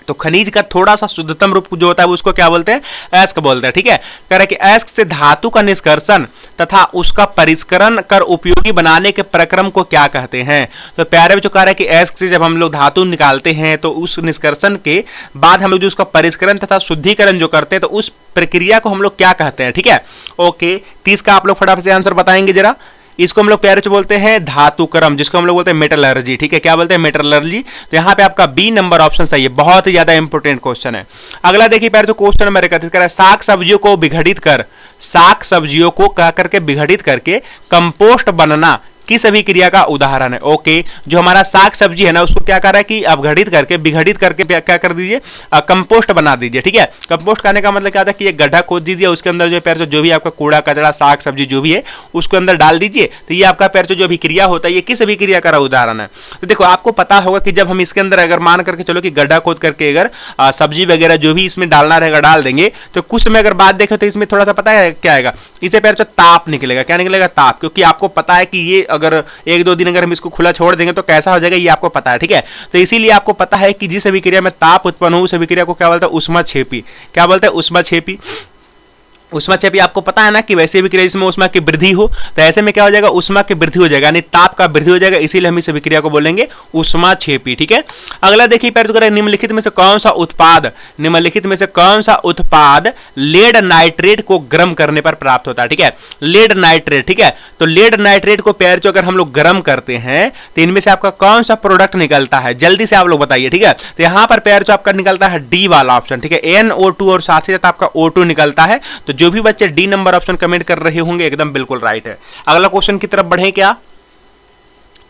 तो खनिज का थोड़ा सा शुद्धतम रूप जो होता है उसको क्या बोलते हैं, अयस्क बोलते हैं, ठीक है। कह रहा है कि अयस्क से धातु का निष्कर्षण तथा उसका परिष्करण कर उपयोगी बनाने के प्रक्रम को क्या कहते हैं। तो प्यारे बच्चों कह रहा है कि अयस्क से जब हम लोग धातु निकालते हैं तो उस निष्कर्षण के बाद हम लोग जो उसका परिष्करण तथा शुद्धिकरण जो करते हैं तो उस प्रक्रिया को हम लोग क्या कहते हैं, ठीक है। ओके, 30 का आप लोग फटाफट से आंसर बताएंगे जरा। इसको हम लोग प्यारे से बोलते हैं धातुक्रम, जिसको हम लोग बोलते हैं मेटलर्जी, ठीक है। क्या बोलते हैं, मेटलर्जी। तो यहाँ पे आपका B नंबर ऑप्शन सही है। बहुत ही ज्यादा इंपोर्टेंट क्वेश्चन है। अगला देखिए प्यारे तो क्वेश्चन नंबर 31, साग सब्जियों को विघटित कर, साग सब्जियों को कह करके विघटित करके कंपोस्ट बनना किस अभिक्रिया का उदाहरण है। ओके, जो हमारा साग सब्जी है ना उसको क्या कर रहा है कि अपघटित करके विघटित करके क्या कर दीजिए, कंपोस्ट बना दीजिए, ठीक है। कंपोस्ट करने का मतलब क्या होता है कि एक गड्ढा खोद दीजिए, उसके अंदर जो पैर जो भी आपका कूड़ा कचरा साग सब्जी जो भी है उसको अंदर डाल दीजिए। तो ये आपका पैर जो अभिक्रिया होता है ये किस अभिक्रिया का उदाहरण है। तो देखो आपको पता होगा कि जब हम इसके अंदर अगर मान करके चलो कि गड्ढा खोद करके अगर सब्जी वगैरह जो भी इसमें डालना रहेगा डाल देंगे, तो कुछ समय अगर बाद देखें तो इसमें थोड़ा सा पता है क्या आएगा, इसे पैर जो ताप निकलेगा। क्या निकलेगा? ताप, क्योंकि आपको पता है कि ये अगर एक दो दिन अगर हम इसको खुला छोड़ देंगे तो कैसा हो जाएगा ये आपको पता है, ठीक है। तो इसीलिए आपको पता है कि जिस अभिक्रिया में ताप उत्पन्न हो उस अभिक्रिया को क्या बोलते हैं? ऊष्माक्षेपी। क्या बोलते हैं? ऊष्माक्षेपी। ऊष्माक्षेपी आपको पता है ना कि वैसे अभिक्रिया जिसमें ऊष्मा की वृद्धि हो, तो ऐसे में क्या हो जाएगा? ऊष्मा की वृद्धि हो जाएगा, यानी ताप का वृद्धि हो जाएगा, इसीलिए हम इस अभिक्रिया को बोलेंगे ऊष्माक्षेपी, ठीक है। अगला देखिए पैर निम्नलिखित में से कौन सा उत्पाद, निम्नलिखित में से कौन सा उत्पाद लेड नाइट्रेट को गर्म करने पर प्राप्त होता है, ठीक है। लेड नाइट्रेट, ठीक है। तो लेड नाइट्रेट को पैर जो अगर हम लोग गर्म करते हैं तो इनमें से आपका कौन सा प्रोडक्ट निकलता है? जल्दी से आप लोग बताइए, ठीक है। तो यहां पर पैर जो आपका निकलता है डी वाला ऑप्शन, ठीक है। NO2 और साथ ही साथ आपका O2 निकलता है। तो जो भी बच्चे डी नंबर ऑप्शन कमेंट कर रहे होंगे एकदम बिल्कुल राइट है। अगला क्वेश्चन की तरफ बढ़े क्या?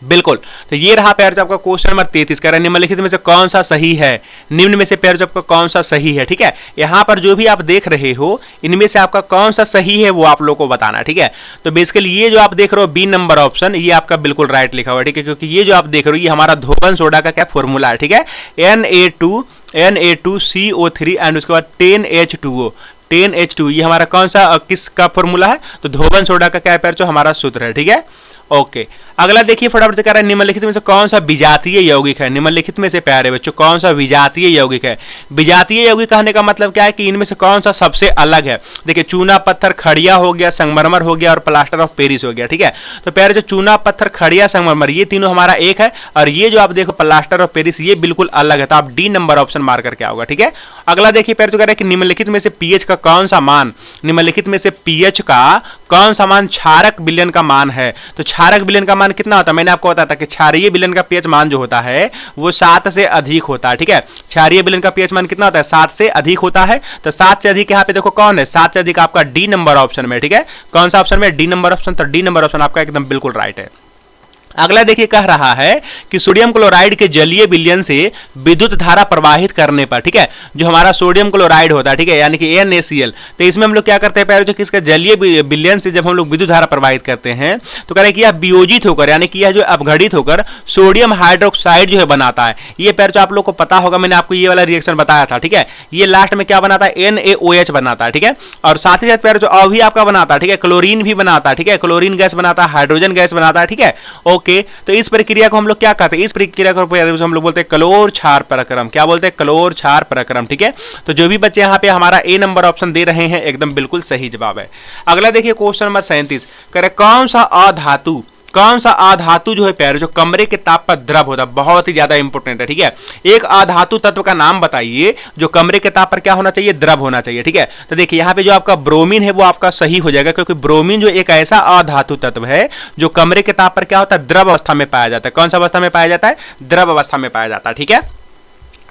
बिल्कुल। तो ये रहा पैर आपका क्वेश्चन नंबर 33, कह रहा है निम्नलिखित में से कौन सा सही है? निम्न में से पैर आपका कौन सा सही है, ठीक है। यहां पर जो भी आप देख रहे हो इनमें से आपका कौन सा सही है वो आप लोग को बताना, ठीक है। तो बेसिकली ये जो आप देख रहे हो बी नंबर ऑप्शन, ये आपका बिल्कुल राइट लिखा हुआ है, ठीक है। क्योंकि ये जो आप देख रहे हो ये हमारा धोबन सोडा का क्या फॉर्मूला है, ठीक है। Na2CO3 एंड उसके बाद 10H2O, 10H2, ये हमारा कौन सा किसका फॉर्मूला है? तो धोबन सोडा का क्या पैर जो हमारा सूत्र है, ठीक है। ओके, अगला देखिए फटाफट से कह रहा है निम्नलिखित में से कौन सा विजातीय यौगिक है? निम्नलिखित में से प्यारे बच्चों कौन सा विजातीय यौगिक है? विजातीय यौगिक कहने का मतलब क्या है कि इनमें से कौन सा सबसे अलग है? देखिए चूना पत्थर खड़िया हो गया, संगमरमर हो गया और प्लास्टर ऑफ पेरिस हो गया, ठीक है। तो प्यारे जो चूना पत्थर खड़िया संगमरमर ये तीनों हमारा एक है, और ये जो आप देखो प्लास्टर ऑफ पेरिस ये बिल्कुल अलग है। तो आप डी नंबर ऑप्शन मार करके आओगे, ठीक है। अगला देखिए प्यारे जो कह रहा है कि निम्नलिखित में से पीएच का कौन सा मान, निम्नलिखित में से पीएच का कौन सा मान क्षारक विलयन का मान है? तो क्षारक विलयन का मान कितना होता है? मैंने आपको बताया था कि क्षारीय विलयन का पीएच मान जो होता है वो 7 से अधिक होता है, ठीक है। क्षारीय विलयन का पीएच मान कितना होता है? 7 से अधिक होता है। तो 7 से अधिक यहाँ पे देखो कौन है? 7 से अधिक आपका डी नंबर ऑप्शन में, ठीक है। कौन सा ऑप्शन में? D number option. तो डी नंबर ऑप्शन आपका एकदम बिल्कुल राइट है। अगला देखिए कह रहा है कि सोडियम क्लोराइड के जलीय विलयन से विद्युत धारा प्रवाहित करने पर, ठीक है, जो हमारा सोडियम क्लोराइड होता है, ठीक है, यानी कि NaCl, तो इसमें हम लोग क्या करते हैं पहले जो किसका जलीय विलयन से जब हम लोग विद्युत धारा प्रवाहित करते हैं तो कह रहे हैं कि यह वियोजित होकर यानी कि यह जो अपघटित होकर सोडियम हाइड्रोक्साइड जो है बनाता है। ये पैर जो आप लोग को पता होगा, मैंने आपको ये वाला रिएक्शन बताया था, ठीक है। ये लास्ट में क्या बनाता है? NaOH बनाता है, ठीक है। और साथ ही साथ पैर जो अभी आपका बनाता है, ठीक है, क्लोरीन भी बनाता है, ठीक है, क्लोरीन गैस बनाता है, हाइड्रोजन गैस बनाता है, ठीक है। ओके, तो इस प्रक्रिया को हम लोग क्या कहते हैं? इस प्रक्रिया को हम लोग बोलते हैं क्लोर क्षार प्रक्रम। क्या बोलते हैं? क्लोर क्षार प्रक्रम, ठीक है। तो जो भी बच्चे यहाँ पे हमारा ए नंबर ऑप्शन दे रहे हैं एकदम बिल्कुल सही जवाब है। अगला देखिए क्वेश्चन नंबर 37, कह रहे कौन सा अधातु, कौन सा अधातु जो है प्यारे जो कमरे के ताप पर द्रव होता है? बहुत ही ज्यादा इंपॉर्टेंट है, ठीक है। एक अधातु तत्व का नाम बताइए जो कमरे के ताप पर क्या होना चाहिए? द्रव होना चाहिए, ठीक है। तो देखिए यहाँ पे जो आपका ब्रोमीन है वो आपका सही हो जाएगा, क्योंकि ब्रोमीन जो एक ऐसा अधातु तत्व है जो कमरे के ताप पर क्या होता है? द्रव अवस्था में पाया जाता है। कौन सा अवस्था में पाया जाता है? द्रव अवस्था में पाया जाता है, ठीक है।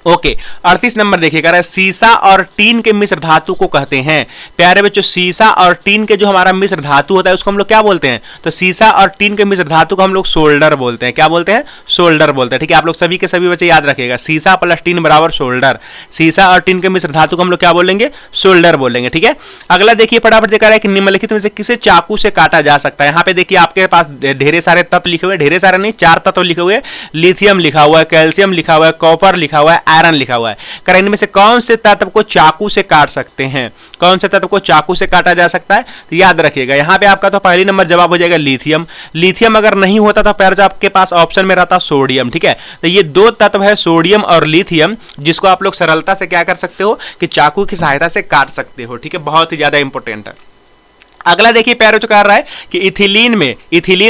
ओके, 38 नंबर देखिएगा, सीसा और टीन के मिश्र धातु को कहते हैं। प्यारे बच्चों सीसा और टीन के जो हमारा मिश्र धातु होता है उसको हम लोग क्या बोलते हैं? तो सीसा और टीन के मिश्र धातु को हम लोग सोल्डर बोलते हैं। क्या बोलते हैं? सोल्डर बोलते हैं, ठीक है। आप लोग सभी के सभी बच्चे याद रखिएगा, सीसा प्लस टीन बराबर सोल्डर। सीसा और टीन के मिश्र धातु को हम लोग क्या बोलेंगे? सोल्डर बोलेंगे, ठीक है। अगला देखिए फटाफट देखा रहा है कि निम्नलिखित में से किसे चाकू से काटा जा सकता है? यहाँ पे देखिए आपके पास ढेरे सारे तत्व लिखे हुए, ढेरे सारे नहीं 4 तत्व लिखे हुए, लिथियम लिखा हुआ है, कैल्शियम लिखा हुआ है, कॉपर लिखा हुआ है, आयरन लिखा हुआ है। कर इनमें से कौन से तत्व को चाकू से काट सकते हैं? कौन से तत्व को चाकू से काटा जा सकता है? तो याद रखिएगा यहाँ पे आपका तो पहली नंबर जवाब हो जाएगा लिथियम। लिथियम अगर नहीं होता तो पैर आपके पास ऑप्शन में रहता सोडियम, ठीक है। तो ये 2 तत्व है सोडियम और लिथियम, जिसको आप लोग सरलता से क्या कर सकते हो कि चाकू की सहायता से काट सकते हो, ठीक है। बहुत ही ज्यादा इंपॉर्टेंट है। अगला देखिए पैरो जो कह रहा है कि इथिलीन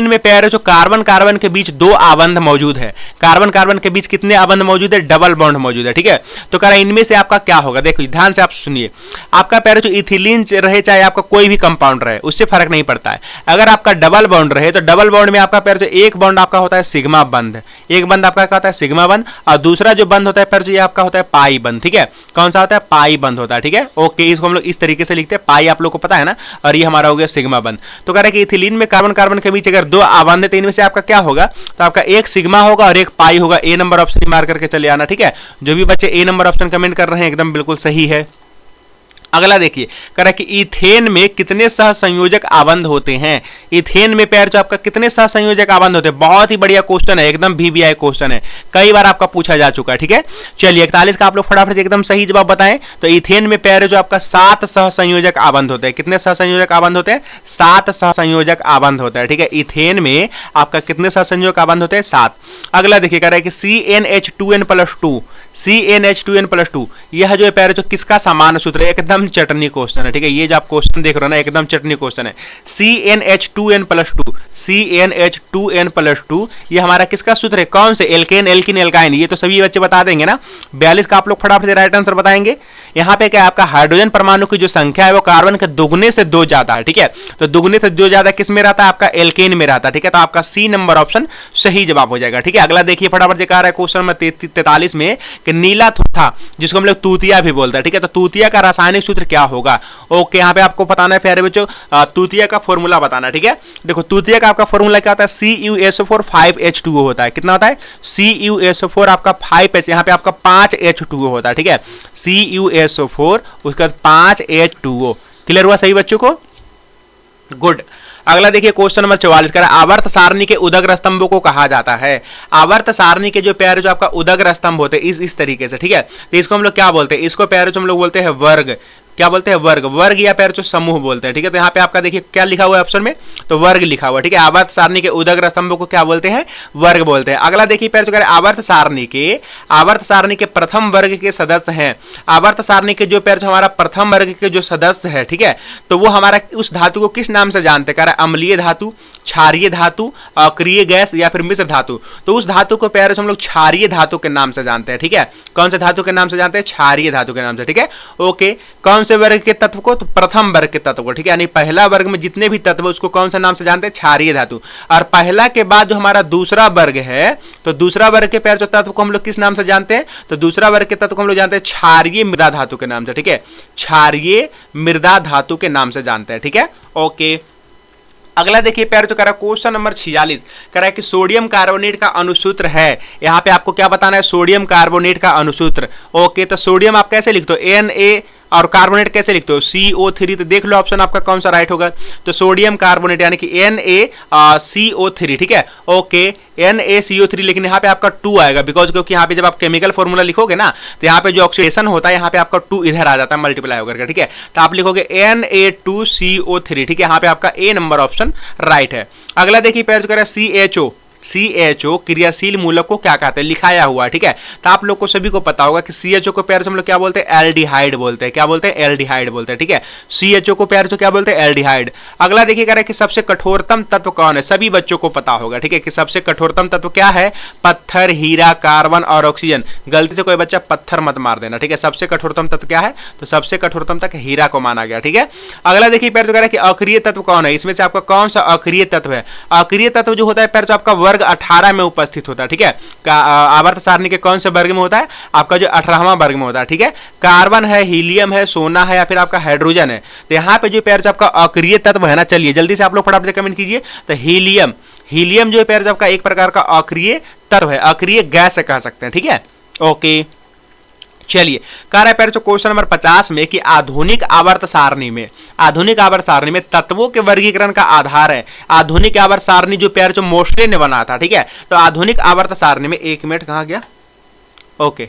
में पैरो जो कार्बन कार्बन के बीच 2 आबंध मौजूद है। कार्बन कार्बन के बीच कितने आबंध मौजूद है? डबल बॉन्ड मौजूद है, ठीक है। तो कह रहा है इनमें से आपका क्या होगा? देखो ध्यान से आप सुनिए, आपका पैरो जो इथिलीन रहे चाहे आपका कोई भी कंपाउंड रहे उससे फर्क नहीं पड़ता है। अगर आपका डबल बॉन्ड रहे तो डबल बॉन्ड में आपका पैरो जो एक बॉन्ड आपका होता है सिग्मा बंध, एक बंध आपका क्या होता है? सिग्मा बंध, और दूसरा जो बंध होता है पैरो जो ये आपका होता है पाई बंध, ठीक है। कौन सा होता है? पाई बंध होता है, ठीक है। ओके, इसको हम लोग इस तरीके से लिखते हैं, पाई आप लोग को पता है ना, और ये हमारा हो गया सिग्मा बंध। तो कह रहा है कि इथिलीन में कार्बन कार्बन के बीच अगर 2 आबंध है तो इनमें से आपका क्या होगा? तो आपका एक सिग्मा होगा और एक पाई होगा। ए नंबर ऑप्शन मार करके चले आना, ठीक है। जो भी बच्चे ए नंबर ऑप्शन कमेंट कर रहे हैं एकदम बिल्कुल सही है। अगला देखिए कह रहा है कि इथेन में कितने सहसंयोजक आबंध होते हैं। इथेन में पैर जो आपका कितने सहसंयोजक आबंध होते हैं, बहुत ही बढ़िया क्वेश्चन है, एकदम VVI क्वेश्चन है, कई बार आपका पूछा जा चुका है। ठीक है, चलिए 41 का आप लोग फटाफट एकदम सही जवाब बताएं। तो इथेन में पैर जो आपका 7 सहसंयोजक आबंध होते हैं। कितने सहसंयोजक आबंध होते हैं? 7 सहसंयोजक आबंध होता है। ठीक है, इथेन में आपका कितने सहसंयोजक आबंध होते हैं? 7। अगला देखिए कह रहा है कि CnH2n+2, CnH2n+2 यह जो है पैर जो किसका सामान्य सूत्र है? एकदम चटनी क्वेश्चन है। ठीक है, ये जो आप क्वेश्चन देख रहे हो ना, एकदम चटनी क्वेश्चन है। CnH2n+2, CnH2n+2 ये हमारा किसका सूत्र है? कौन से? Alkane, alkene, alkyne. ये तो सभी बच्चे बता देंगे ना। 42 का आप लोग फटाफट से राइट आंसर बताएंगे। यहाँ पे क्या आपका हाइड्रोजन परमाणु की जो संख्या है वो कार्बन के दुगने से 2 ज्यादा है। ठीक है, तो दुगने से 2 ज्यादा किस में रहता है? आपका एल्केन में रहता है। ठीक है, तो आपका सी नंबर ऑप्शन सही जवाब हो जाएगा। ठीक है, अगला देखिए फटाफट से कह रहा है क्वेश्चन नंबर 43 में कि नीला थूथा जिसको हम लोग तूतिया भी बोलते हैं। ठीक है, तो तूतिया का रासायनिक सूत्र क्या होगा? ओके, यहाँ पे आपको बताना है प्यारे बच्चों, तूतिया का फॉर्मूला बताना है। ठीक है, देखो तूतिया का आपका फॉर्मूला क्या होता है? CuSO4 5H2O होता है। कितना होता है? CuSO4 आपका 5H, यहाँ पे आपका 5H2O होता है। ठीक है, CuSO4 उसके बाद 5H2O। क्लियर हुआ सही बच्चों को? गुड। अगला देखिए क्वेश्चन नंबर 44 का आवर्त सारणी के उदग्र स्तंभों को कहा जाता है। आवर्त सारणी के जो प्यारे जो आपका उदग्र स्तंभ होते हैं इस तरीके से। ठीक है, तो इसको हम लोग क्या बोलते हैं? इसको प्यारे जो हम लोग बोलते हैं वर्ग। क्या बोलते हैं? वर्ग। वर्ग या पैर जो समूह बोलते हैं। ठीक है, तो यहाँ पे आपका देखिए क्या लिखा हुआ है ऑप्शन में, तो वर्ग लिखा हुआ है। ठीक है, आवर्त सारणी के उदग्र स्तंभों को क्या बोलते हैं? वर्ग बोलते हैं। अगला देखिए पैर जो आवर्त सारणी के प्रथम वर्ग के सदस्य हैं। आवर्त सारणी के जो पैर जो हमारा प्रथम वर्ग के जो सदस्य है, ठीक है, तो वो हमारा उस धातु को किस नाम से जानते हैं? कह रहा है अम्लीय धातु, क्षारीय धातु, अक्रिय गैस या फिर मिश्र धातु। तो उस धातु को प्यारे हम लोग क्षारीय धातु के नाम से जानते हैं। ठीक है, कौन से धातु के नाम से जानते हैं? क्षारीय धातु के नाम से। ठीक है, ओके। कौन से वर्ग के तत्व को? तो प्रथम वर्ग के तत्व को। ठीक है, यानी पहला वर्ग में जितने भी तत्व उसको कौन सा नाम से जानते हैं? क्षारीय धातु। और पहला के बाद जो हमारा दूसरा वर्ग है, तो दूसरा वर्ग के प्यारे जो तत्व को हम लोग किस नाम से जानते हैं? तो दूसरा वर्ग के तत्व को हम लोग जानते हैं क्षारीय मृदा धातु के नाम से। ठीक है, क्षारीय मृदा धातु के नाम से जानते हैं। ठीक है, ओके। अगला देखिए प्यारे जो कह रहा है क्वेश्चन नंबर 46 कह रहा है कि सोडियम कार्बोनेट का अनुसूत्र है। यहाँ पे आपको क्या बताना है? सोडियम कार्बोनेट का अनुसूत्र। ओके, तो सोडियम आप कैसे लिखते हो? Na, और कार्बोनेट कैसे लिखते हो? CO3। तो देख लो ऑप्शन आपका कौन सा राइट होगा। तो सोडियम कार्बोनेट यानी कि NaCO3। ठीक है, ओके, NaCO3, लेकिन यहाँ पे आपका 2 आएगा बिकॉज क्योंकि यहाँ पे जब आप केमिकल फॉर्मूला लिखोगे ना तो यहाँ पे जो ऑक्सीडेशन होता है यहाँ पे आपका 2 इधर आ जाता है मल्टीप्लाई होकर। ठीक है, तो आप लिखोगे Na2CO3। ठीक है, यहाँ पे आपका ए नंबर ऑप्शन राइट है। अगला देखिए पैर जो कह रहा है CHO क्रियाशील मूलक को क्या कहते हैं? लिखाया हुआ है। ठीक है, तो आप लोग को सभी को पता होगा कि CHO को प्यार से हम लोग क्या बोलते हैं? एल्डिहाइड बोलते हैं। क्या बोलते हैं? एल्डिहाइड बोलते हैं। ठीक है, CHO को प्यार से क्या बोलते हैं? एल्डिहाइड। अगला देखिए कह रहा है कि सबसे कठोरतम तत्व कौन है? सभी बच्चों को पता होगा। ठीक है, कि सबसे कठोरतम तत्व क्या है? पत्थर, हीरा, कार्बन और ऑक्सीजन। गलती से कोई बच्चा पत्थर मत मार देना। ठीक है, सबसे कठोरतम तत्व क्या है? तो सबसे कठोरतम तक हीरा को माना गया। ठीक है, अगला देखिए प्यार जो कह रहा है कि अक्रिय तत्व कौन है? इसमें से आपका कौन सा अक्रिय तत्व है? अक्रिय तत्व जो होता है प्यार जो आपका वर्ग 18 में उपस्थित होता है। ठीक है, आवर्त सारणी के कौन से वर्ग में होता है? आपका जो 18वां वर्ग में होता है। ठीक है, कार्बन है, हीलियम है, सोना है या फिर आपका हाइड्रोजन है। तो यहाँ पे जो प्यार जो आपका अक्रिय तत्व है ना, चलिए जल्दी से आप लोग फटाफट से कमेंट कीजिए। तो हीलियम जो प्यार जो आपका एक प्रकार का अक्रिय तत्व है, अक्रिय गैस कह सकते हैं। ठीक है, ओके। चलिए कह रहा है पैर क्वेश्चन नंबर 50 में कि आधुनिक आवर्त सारणी में तत्वों के वर्गीकरण का आधार है। आधुनिक आवर्त सारणी जो पैर जो मोस्ले ने बना था। ठीक है, तो आधुनिक आवर्त सारणी में, एक मिनट कहाँ गया? ओके,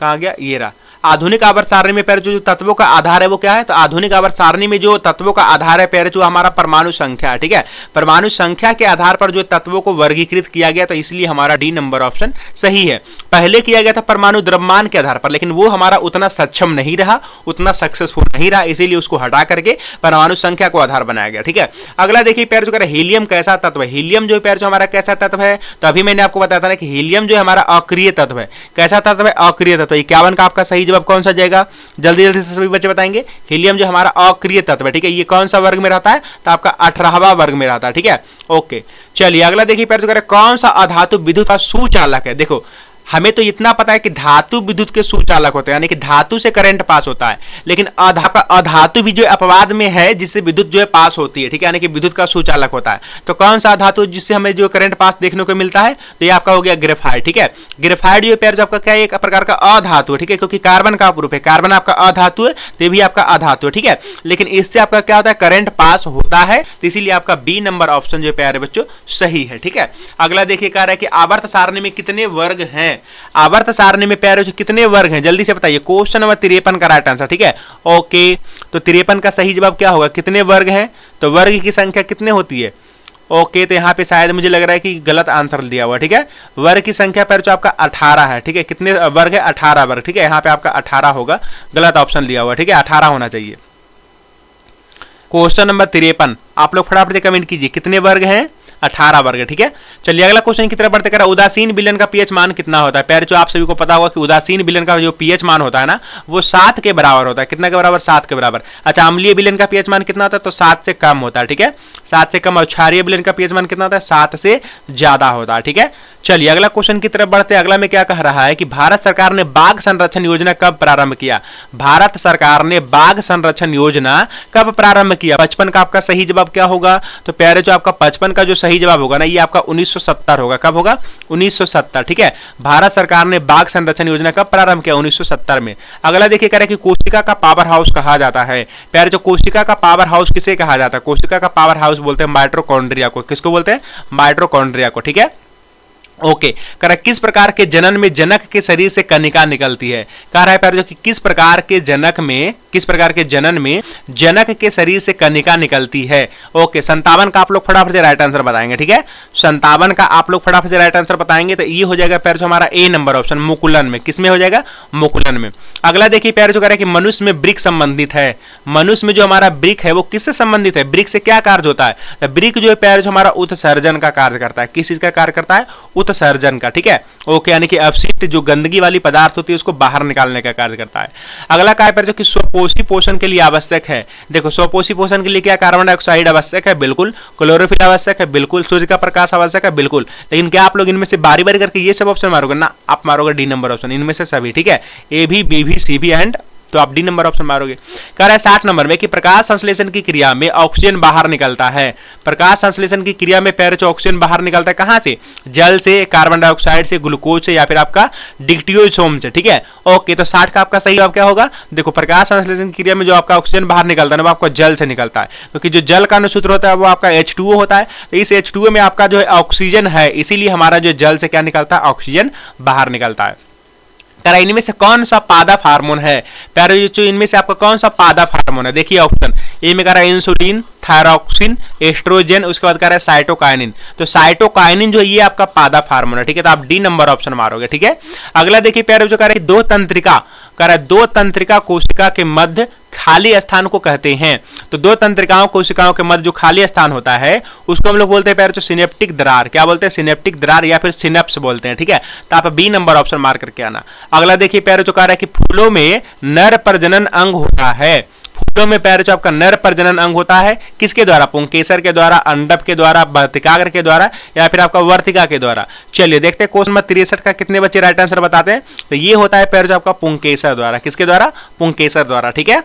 कहाँ गया? ये रहा। आधुनिक आवर्त सारणी में पैर जो तत्वों का आधार है वो क्या है? तो आधुनिक आवर्त सारणी में जो तत्वों का आधार है पैर जो हमारा परमाणु संख्या है। ठीक है, परमाणु संख्या के आधार पर जो तत्वों को वर्गीकृत किया गया, तो इसलिए हमारा डी नंबर ऑप्शन सही है। पहले किया गया था परमाणु द्रव्यमान के आधार पर, लेकिन वो हमारा उतना सक्षम नहीं रहा, उतना सक्सेसफुल नहीं रहा, इसीलिए उसको हटा करके परमाणु संख्या को आधार बनाया गया। ठीक है, अगला देखिए पैर जो कह रहा है हीलियम कैसा तत्व है? हीलियम जो पैर जो हमारा कैसा तत्व है? तो अभी मैंने आपको बताया था ना कि हीलियम जो हमारा अक्रिय तत्व है। कैसा तत्व है? अक्रिय तत्व। 51 का आपका सही जवाब कौन सा जाएगा? जल्दी जल्दी से सभी बच्चे बताएंगे। हीलियम जो हमारा अक्रिय तत्व है। ठीक है, ये कौन सा वर्ग में रहता है? तो आपका 18वां वर्ग में रहता है। ठीक है, ओके। चलिए अगला देखिए पैर जो कह रहा है कौन सा अधातु विद्युत का सुचालक है? देखो हमें तो इतना पता है कि धातु विद्युत के सुचालक होते हैं, यानी कि धातु से करंट पास होता है, लेकिन अधातु भी जो अपवाद में है जिससे विद्युत जो है पास होती है, ठीक है, यानी कि विद्युत का सुचालक होता है। तो कौन सा धातु जिससे हमें जो करंट पास देखने को मिलता है, तो ये आपका हो गया ग्रेफाइट, ठीक है। ग्रेफाइट जो प्यार जो आपका क्या है, एक प्रकार का अधातु है, ठीक है, क्योंकि कार्बन का अपरूप है, कार्बन आपका अधातु है, तो ये भी आपका अधातु है, ठीक है, लेकिन इससे आपका क्या होता है, करंट पास होता है, तो इसीलिए आपका बी नंबर ऑप्शन जो प्यारे बच्चों सही है, ठीक है। अगला देखिए कह रहा है कि आवर्त सारणी में कितने वर्ग हैं। आवर्त सारणी में प्यारे बच्चों कितने वर्ग हैं, जल्दी से बताइए। क्वेश्चन नंबर 53 का राइट आंसर, ठीक है। ओके, तो 53 का सही जवाब क्या होगा, कितने वर्ग हैं, तो वर्ग की संख्या कितने होती है। ओके, तो यहाँ पे शायद मुझे लग रहा है कि गलत आंसर दिया हुआ, ठीक है। वर्ग की संख्या पर जो आपका 18 है, ठीक है, कितने वर्ग है, 18 वर्ग, ठीक है, यहाँ पे आपका 18 होगा, गलत ऑप्शन दिया हुआ, ठीक है, 18 होना चाहिए। क्वेश्चन नंबर 53 आप लोग फटाफट से कमेंट कीजिए, कितने वर्ग हैं, 18 वर्ग, ठीक है। चलिए अगला क्वेश्चन की तरफ बढ़ते कर, उदासीन विलयन का पीएच मान कितना होता है। प्यारे जो आप सभी को पता होगा कि उदासीन विलयन का जो पीएच मान होता है ना, वो 7 के बराबर होता है। कितना के बराबर, 7 के बराबर। अच्छा, अम्लीय विलयन का पीएच मान कितना होता है, तो 7 से कम होता है, ठीक है, 7 से कम। और क्षारीय विलयन का पीएच मान कितना होता है, 7 से ज्यादा होता है, ठीक है। चलिए अगला क्वेश्चन की तरफ बढ़ते, अगला में क्या कह रहा है कि भारत सरकार ने बाघ संरक्षण योजना कब प्रारंभ किया। भारत सरकार ने बाघ संरक्षण योजना कब प्रारंभ किया। 55 का आपका सही जवाब क्या होगा, तो प्यारे जो आपका 55 का जो सही जवाब होगा ना, ये आपका 1970 होगा। कब होगा, 1970, ठीक है। भारत सरकार ने बाघ संरक्षण योजना कब प्रारंभ किया, 1970 में। अगला देखिए कह रहा है कि कोशिका का पावर हाउस कहा जाता है। प्यारे जो कोशिका का पावर हाउस किसे कहा जाता है, कोशिका का पावर हाउस बोलते हैं माइटोकॉन्ड्रिया को। किसको बोलते हैं, माइटोकॉन्ड्रिया को, ठीक है। ओके, कह रहा है किस प्रकार के जनन में जनक के शरीर से कनिका निकलती है। कह रहा है प्यारे जो कि किस प्रकार के जनन में जनक के शरीर से कनिका निकलती है। ओके, 57 का आप लोग फटाफट से राइट आंसर बताएंगे, ठीक है। 57 का आप लोग फटाफट से राइट आंसर बताएंगे, तो ये हो जाएगा प्यारे जो हमारा ए नंबर ऑप्शन, मुकुलन में। किस में हो जाएगा, मुकुलन में। अगला देखिए प्यारे जो कह रहा है कि मनुष्य में ब्रिक संबंधित है। मनुष्य में जो हमारा ब्रिक है वो किससे संबंधित है, ब्रिक से क्या कार्य होता है। ब्रिक जो है प्यारे जो हमारा उत्सर्जन का कार्य करता है। किस चीज का कार्य करता है, उत्सर्जन का, ठीक है। ओके, यानी कि अपशिष्ट जो गंदगी वाली पदार्थ होती है उसको बाहर निकालने का कार्य करता है। अगला कार्य पर जो कि स्वपोषी पोषण के लिए आवश्यक है। देखो, स्वपोषी पोषण के लिए क्या, कार्बन डाइऑक्साइड आवश्यक है, बिल्कुल। क्लोरोफिल आवश्यक है, बिल्कुल। सूर्य का प्रकाश आवश्यक है, बिल्कुल। लेकिन क्या आप लोग इनमें से बारी बारी करके ये सब ऑप्शन मारोगे ना, आप मारोगे डी नंबर ऑप्शन, इनमें से सभी, ठीक है, ए भी, बी भी, सी भी एंड, तो आप डी नंबर ऑप्शन मारोगे। कह रहा है 60 नंबर में कि प्रकाश संश्लेषण की क्रिया में ऑक्सीजन बाहर निकलता है। प्रकाश संश्लेषण की क्रिया में पैर ऑक्सीजन बाहर निकलता है कहां से, जल से, कार्बन डाइऑक्साइड से, ग्लूकोज से, या फिर आपका डिक्टियोसोम से, ठीक है। ओके, तो 60 का आपका सही जवाब क्या होगा, देखो प्रकाश संश्लेषण की क्रिया में जो आपका ऑक्सीजन बाहर निकलता है वो आपका जल से निकलता है, क्योंकि जो जल का सूत्र होता है वो आपका H2O होता है। तो इस H2O में आपका जो है ऑक्सीजन है, इसीलिए हमारा जो जल से क्या निकलता है, ऑक्सीजन बाहर निकलता है। कह रहा इनमें से कौन सा पादप हार्मोन है। प्यारे बच्चों, इनमें से आपका कौन सा पादप हार्मोन है, देखिए ऑप्शन ए में कह रहा है इंसुलिन, थायरॉक्सिन, एस्ट्रोजन, उसके बाद कह रहा है साइटोकाइनिन। तो साइटोकाइनिन जो ये आपका पादप हार्मोन है, ठीक है, तो आप डी नंबर ऑप्शन मारोगे, ठीक है। अगला देखिए प्यारे बच्चों, कह रहा है दो तंत्रिका, कह रहा है दो तंत्रिका कोशिका के मध्य खाली स्थान को कहते हैं। तो दो तंत्रिकाओं कोशिकाओं के मध्य जो खाली स्थान होता है उसको हम लोग बोलते हैं प्यारे बच्चों सिनेप्टिक दरार। क्या बोलते हैं, सिनेप्टिक दरार या फिर सिनेप्स बोलते हैं, ठीक है। तो आप बी नंबर ऑप्शन मार करके आना। अगला देखिए प्यारे बच्चों, कह रहा है कि फूलों में नर प्रजनन अंग होता है। फूलों में प्यारे बच्चों आपका नर प्रजनन अंग होता है किसके द्वारा, पुंकेसर के द्वारा, अंडप के द्वारा, वर्तिकाग्र के द्वारा, या फिर आपका वर्तिका के द्वारा। चलिए देखते हैं क्वेश्चन नंबर 63 का कितने बच्चे राइट आंसर बताते हैं। तो ये होता है प्यारे बच्चों आपका पुंकेसर द्वारा। किसके द्वारा, पुंकेसर द्वारा, ठीक है।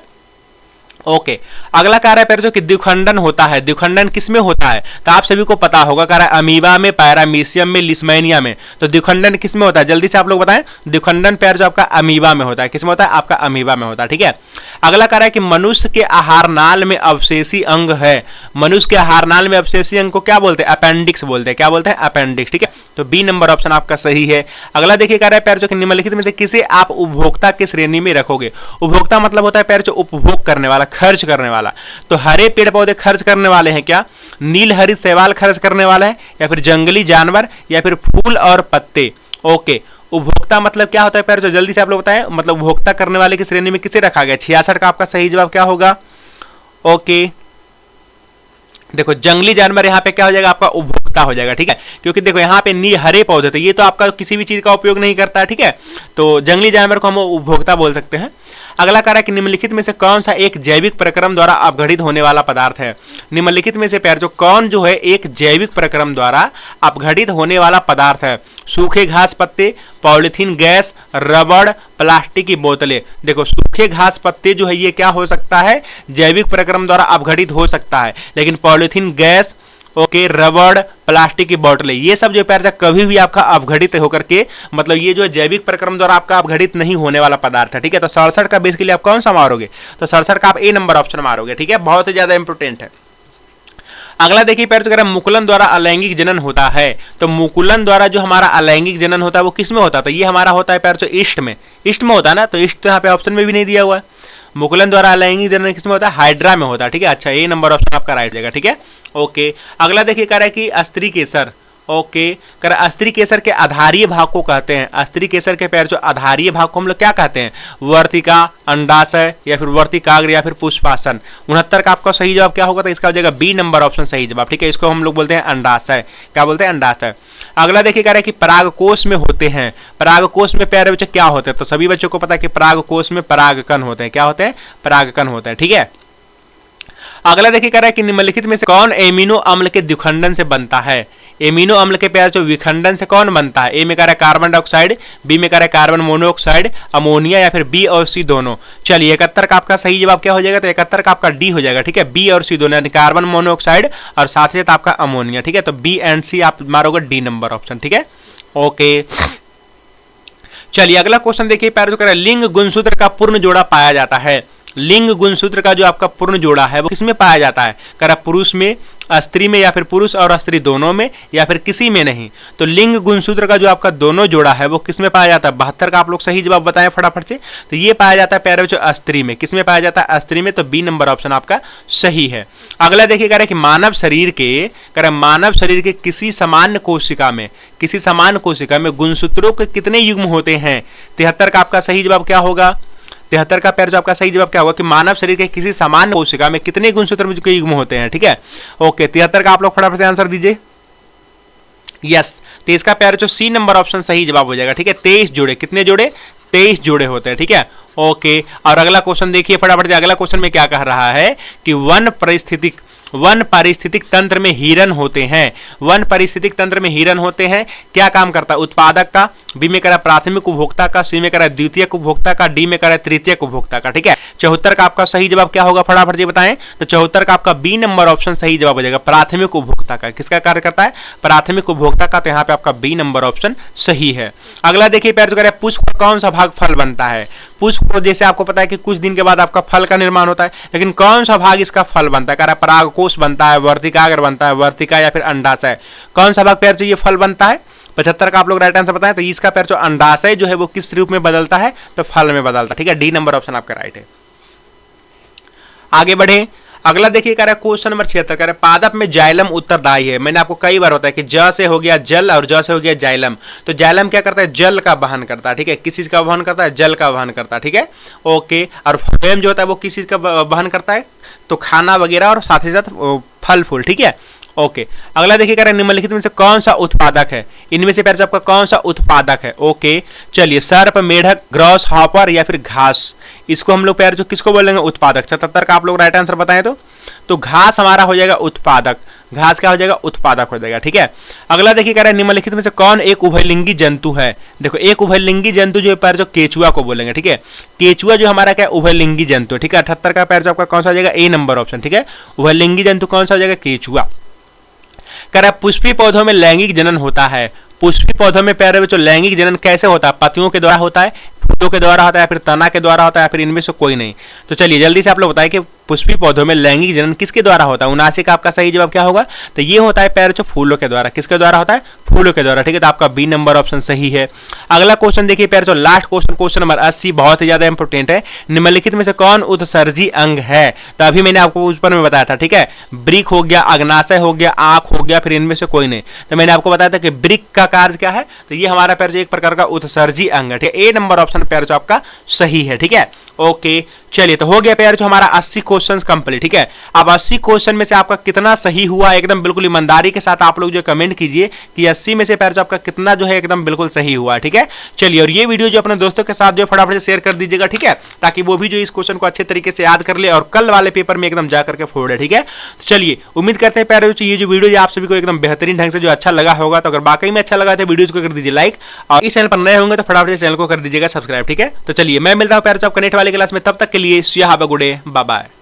ओके, अगला कार्य प्यारे बच्चों कि द्विखंडन होता है। द्विखंडन किसमें होता है, तो आप सभी को पता होगा, कह रहा है अमीबा में, पैरामीशियम में, लिस्मेनिया में। तो द्विखंडन किसमें होता है, जल्दी से आप लोग बताएं। द्विखंडन प्यारे जो आपका अमीबा में होता है। किसमें होता है, आपका अमीबा में होता है, ठीक है। अगला कह रहा है कि मनुष्य के आहारनाल में अवशेषी अंग है। मनुष्य के आहारनाल में अवशेषी अंग को क्या बोलते हैं, अपेंडिक्स बोलते हैं। क्या बोलते हैं, अपेंडिक्स, ठीक है। तो बी नंबर ऑप्शन आपका सही है। अगला देखिए कह रहा है प्यारे जो कि निम्नलिखित में से किसे आप उपभोक्ता की श्रेणी में रखोगे। उपभोक्ता मतलब होता है प्यारे जो उपभोग करने वाला, खर्च करने वाला। तो हरे पेड़ पौधे खर्च करने वाले हैं क्या, नील हरित शैवाल खर्च करने वाला है, या फिर जंगली जानवर, या फिर फूल और पत्ते। ओके, उपभोक्ता मतलब क्या होता है प्यारे, जल्दी से आप लोग बताएं। मतलब उपभोक्ता करने वाले की श्रेणी में किसे रखा गया। 66 का आपका सही जवाब क्या होगा। ओके, देखो जंगली जानवर यहाँ पे क्या हो जाएगा, आपका उपभोक्ता हो जाएगा, ठीक है। क्योंकि देखो यहाँ पे नी हरे पौधे थे, ये तो आपका किसी भी चीज का उपयोग नहीं करता है, ठीक है। तो जंगली जानवर को हम उपभोक्ता बोल सकते हैं। अगला कार्य कि निम्नलिखित में से कौन सा एक जैविक प्रक्रम द्वारा अपघटित होने वाला पदार्थ है। निम्नलिखित में से प्यारे जो कौन जो है एक जैविक प्रक्रम द्वारा अपघटित होने वाला पदार्थ है। सूखे घास पत्ते, पॉलिथीन गैस, रबड़, प्लास्टिक की बोतलें। देखो सूखे घास पत्ते जो है ये क्या हो सकता है, जैविक प्रक्रम द्वारा अपघटित हो सकता है, लेकिन पॉलिथीन गैस, ओके, रबड़, प्लास्टिक की बोतलें, ये सब जो प्यार कभी भी आपका अपघटित होकर के, मतलब ये जो है जैविक प्रक्रम द्वारा आपका अपघटित नहीं होने वाला पदार्थ है। ठीक है, तो 67 का बेसिकली आप कौन सा मारोगे, तो 67 का आप ए नंबर ऑप्शन मारोगे। ठीक है, बहुत ही ज्यादा इंपोर्टेंट है। अगला देखिए पैर, अगर मुकुलन द्वारा अलैंगिक जनन होता है, तो मुकुलन द्वारा जो हमारा अलैंगिक जनन होता है वो किस में होता है, तो ये हमारा होता है पैर ईस्ट में, ईस्ट में होता है ना, तो ईस्ट तो यहाँ पे ऑप्शन में भी नहीं दिया हुआ है। मुकुलन द्वारा अलैंगिक जनन किस में होता है, हाइड्रा में होता है। ठीक है, अच्छा ए नंबर ऑप्शन आपका राइट जाएगा। ठीक है, ओके। अगला देखिए कह रहा है कि अस्त्री केसर, ओके, कर अस्त्री केसर के आधारीय भाग को कहते हैं, अस्त्री केसर के पैर जो आधारीय भाग को हम लोग क्या कहते हैं, वर्तिका, अंडाशय या फिर वर्तिकाग्र या फिर पुष्पासन। 69 का आपका सही जवाब क्या होगा, तो इसका हो जाएगा बी नंबर ऑप्शन सही जवाब। ठीक है, इसको हम लोग बोलते हैं अंडाशय, क्या बोलते हैं, अंडाशय। अगला देखिए कह रहा है कि परागकोश में होते हैं, परागकोश में प्यारे बच्चों क्या होते हैं, तो सभी बच्चों को पता है कि परागकोश में परागकण होते हैं, क्या होते हैं, परागकण होते हैं। ठीक है, अगला देखिए कह रहा है कि निम्नलिखित में से कौन एमिनो अम्ल के द्विखंडन से बनता है, एमिनो अम्ल के प्यार जो विखंडन से कौन बनता है, ए में कह रहा है कार्बन डाइऑक्साइड, बी में कह रहा है कार्बन मोनोऑक्साइड, अमोनिया या फिर बी और सी दोनों। चलिए 71 का आपका सही जवाब क्या हो जाएगा, तो 71 का आपका डी हो जाएगा। ठीक है, बी और सी दोनों, यानी कार्बन मोनोऑक्साइड और साथ ही साथ आपका अमोनिया। ठीक है, तो बी एंड सी आप मारोगे डी नंबर ऑप्शन। ठीक है, ओके। चलिए अगला क्वेश्चन देखिए प्यार जो कह रहा है लिंग गुणसूत्र का पूर्ण जोड़ा पाया जाता है, लिंग गुणसूत्र का जो आपका पूर्ण जोड़ा है वो किसमें पाया जाता है, कह रहा पुरुष में, स्त्री में या फिर पुरुष और स्त्री दोनों में या फिर किसी में नहीं। तो लिंग गुणसूत्र का जो आपका दोनों जोड़ा है वो किसमें पाया जाता है, 72 का आप लोग सही जवाब बताएं फटाफट से। तो ये पाया जाता है प्यारे बच्चों स्त्री में, किसमें पाया जाता है, स्त्री में, तो बी नंबर ऑप्शन आपका सही है। अगला देखिए कह रहा है कि मानव शरीर के, कह रहा है मानव शरीर के किसी सामान्य कोशिका में, किसी सामान्य कोशिका में गुणसूत्रों के कितने युग्म होते हैं। 73 का आपका सही जवाब क्या होगा, 73 का पैर जो आपका सही जवाब क्या होगा कि मानव शरीर के किसी सामान्य कोशिका में कितने गुणसूत्र में युग्म होते हैं। ठीक है, ओके। 73 का आप लोग फटाफट से आंसर दीजिए, यस। तो इसका पैर जो सी नंबर ऑप्शन सही जवाब हो जाएगा। ठीक है, 23 जोड़े, कितने जोड़े, 23 जोड़े होते हैं। ठीक है, ओके। और अगला क्वेश्चन देखिए फटाफट से, अगला क्वेश्चन में क्या कह रहा है कि वन पारिस्थितिक तंत्र में हिरन होते हैं, वन पारिस्थितिक तंत्र में हिरन होते हैं, क्या काम करता है, उत्पादक का, बी में करा प्राथमिक उपभोक्ता का, सी में करा द्वितीयक उपभोक्ता का, डी में करा तृतीयक उपभोक्ता का। ठीक है, 74 का आपका सही जवाब क्या होगा फटाफट जी बताएं, तो 74 का आपका बी नंबर ऑप्शन सही जवाब हो जाएगा, प्राथमिक उपभोक्ता का। किसका कार्य करता है, प्राथमिक उपभोक्ता का, तो यहाँ पे आपका बी नंबर ऑप्शन सही है। अगला देखिए पैर जो कह रहा है पुष्प का कौन सा भाग फल बनता है, पुष्प को जैसे आपको पता है कि कुछ दिन के बाद आपका फल का निर्माण होता है, लेकिन कौन सा भाग इसका फल बनता है, कह रहा है परागकोश बनता है, वर्तिकाग्र बनता है, वर्तिका या फिर अंडाशय, कौन सा भाग पैर जो ये फल बनता है। 75 का आप लोग राइट आंसर बताएं, तो इसका पैर जो अंडाशय जो है वो किस रूप में बदलता है, तो फल में बदलता है। ठीक है, डी नंबर ऑप्शन आपका राइट है। आगे बढ़े, अगला देखिए कह रहा है क्वेश्चन नंबर 76 कह रहा है पादप में जाइलम उत्तरदायी है। मैंने आपको कई बार बताया कि ज से हो गया जल और ज से हो गया जाइलम, तो जाइलम क्या करता है, जल का वहन करता है। ठीक है, किस चीज का वहन करता है, जल का वहन करता है। ठीक है, ओके। और फ्लोएम जो होता है वो किस चीज का वहन करता है, तो खाना वगैरह और साथ ही साथ फल फूल। ठीक है, ओके। अगला देखिए कह रहा है निम्नलिखित में से कौन सा उत्पादक है, इनमें से पैर आपका कौन सा उत्पादक है। ओके, चलिए सर्प, मेढक, ग्रॉस हॉपर या फिर घास, इसको हम लोग पैर जो किसको बोलेंगे, उत्पादक। 77 का आप लोग राइट आंसर बताएं, तो घास हमारा हो जाएगा उत्पादक, घास क्या हो जाएगा, उत्पादक हो जाएगा। ठीक है, अगला देखिए कह रहा है निम्नलिखित में से कौन एक उभयलिंगी जंतु है। देखो एक उभयलिंगी जंतु जो पैर जो केचुआ को बोलेंगे। ठीक है, केचुआ जो हमारा क्या उभयलिंगी जंतु है। ठीक है, 78 का पैर जो आपका कौन सा हो जाएगा, ए नंबर ऑप्शन। ठीक है, उभयलिंगी जंतु कौन सा हो जाएगा, केचुआ। कह रहा है पुष्पी पौधों में लैंगिक जनन होता है, पुष्पी पौधों में प्यारे बच्चों लैंगिक जनन कैसे होता है, पतियों के द्वारा होता है, फूलों के द्वारा होता है, फिर तना के द्वारा होता है, फिर इनमें से कोई नहीं। तो चलिए जल्दी से आप लोग बताएं कि पुष्पी पौधों में लैंगिक जनन किसके द्वारा होता है। 79 का आपका सही जवाब क्या होगा, तो ये होता है पैर जो फूलों के द्वारा, किसके द्वारा होता है, फूलों के द्वारा। ठीक है, तो आपका बी नंबर ऑप्शन सही है। अगला क्वेश्चन देखिए पैर जो लास्ट क्वेश्चन, क्वेश्चन नंबर 80 बहुत ही ज्यादा इंपॉर्टेंट है। निम्नलिखित में से कौन उत्सर्जी अंग है, तो अभी मैंने आपको ऊपर में बताया था। ठीक है, ब्रिक हो गया, अग्नाशय हो गया, आंख हो गया, फिर इनमें से कोई नहीं। तो मैंने आपको बताया था कि ब्रिक का कार्य क्या है, तो ये हमारा पैर जो एक प्रकार का उत्सर्जी अंग है। ठीक है, ए नंबर ऑप्शन पैर जो आपका सही है। ठीक है, ओके चलिए, तो हो गया प्यारे जो हमारा 80 क्वेश्चंस कंप्लीट। ठीक है, अब 80 क्वेश्चन में से आपका कितना सही हुआ, एकदम बिल्कुल ईमानदारी के साथ आप लोग जो कमेंट कीजिए कि 80 में से प्यारे जो आपका कितना जो है एकदम बिल्कुल सही हुआ। ठीक है, चलिए, और ये वीडियो जो अपने दोस्तों के साथ जो फटाफट से शेयर कर दीजिएगा। ठीक है, ताकि वो भी जो इस क्वेश्चन को अच्छे तरीके से याद कर ले और कल वाले पेपर में एकदम जाकर के फोड़े। ठीक है, तो चलिए, उम्मीद करते हैं प्यारे ये जो वीडियो आप सभी को एकदम बेहतरीन ढंग से जो अच्छा लगा होगा। तो अगर वाकई में अच्छा लगा तो वीडियो को कर दीजिए लाइक, और इस चैनल पर नए होंगे तो फटाफट से चैनल को कर दीजिएगा सब्सक्राइब। ठीक है, तो चलिए, मैं मिलता हूं प्यारे आपको नेक्स्ट वाले क्लास में, तब तक के लिए have a good day, bye bye.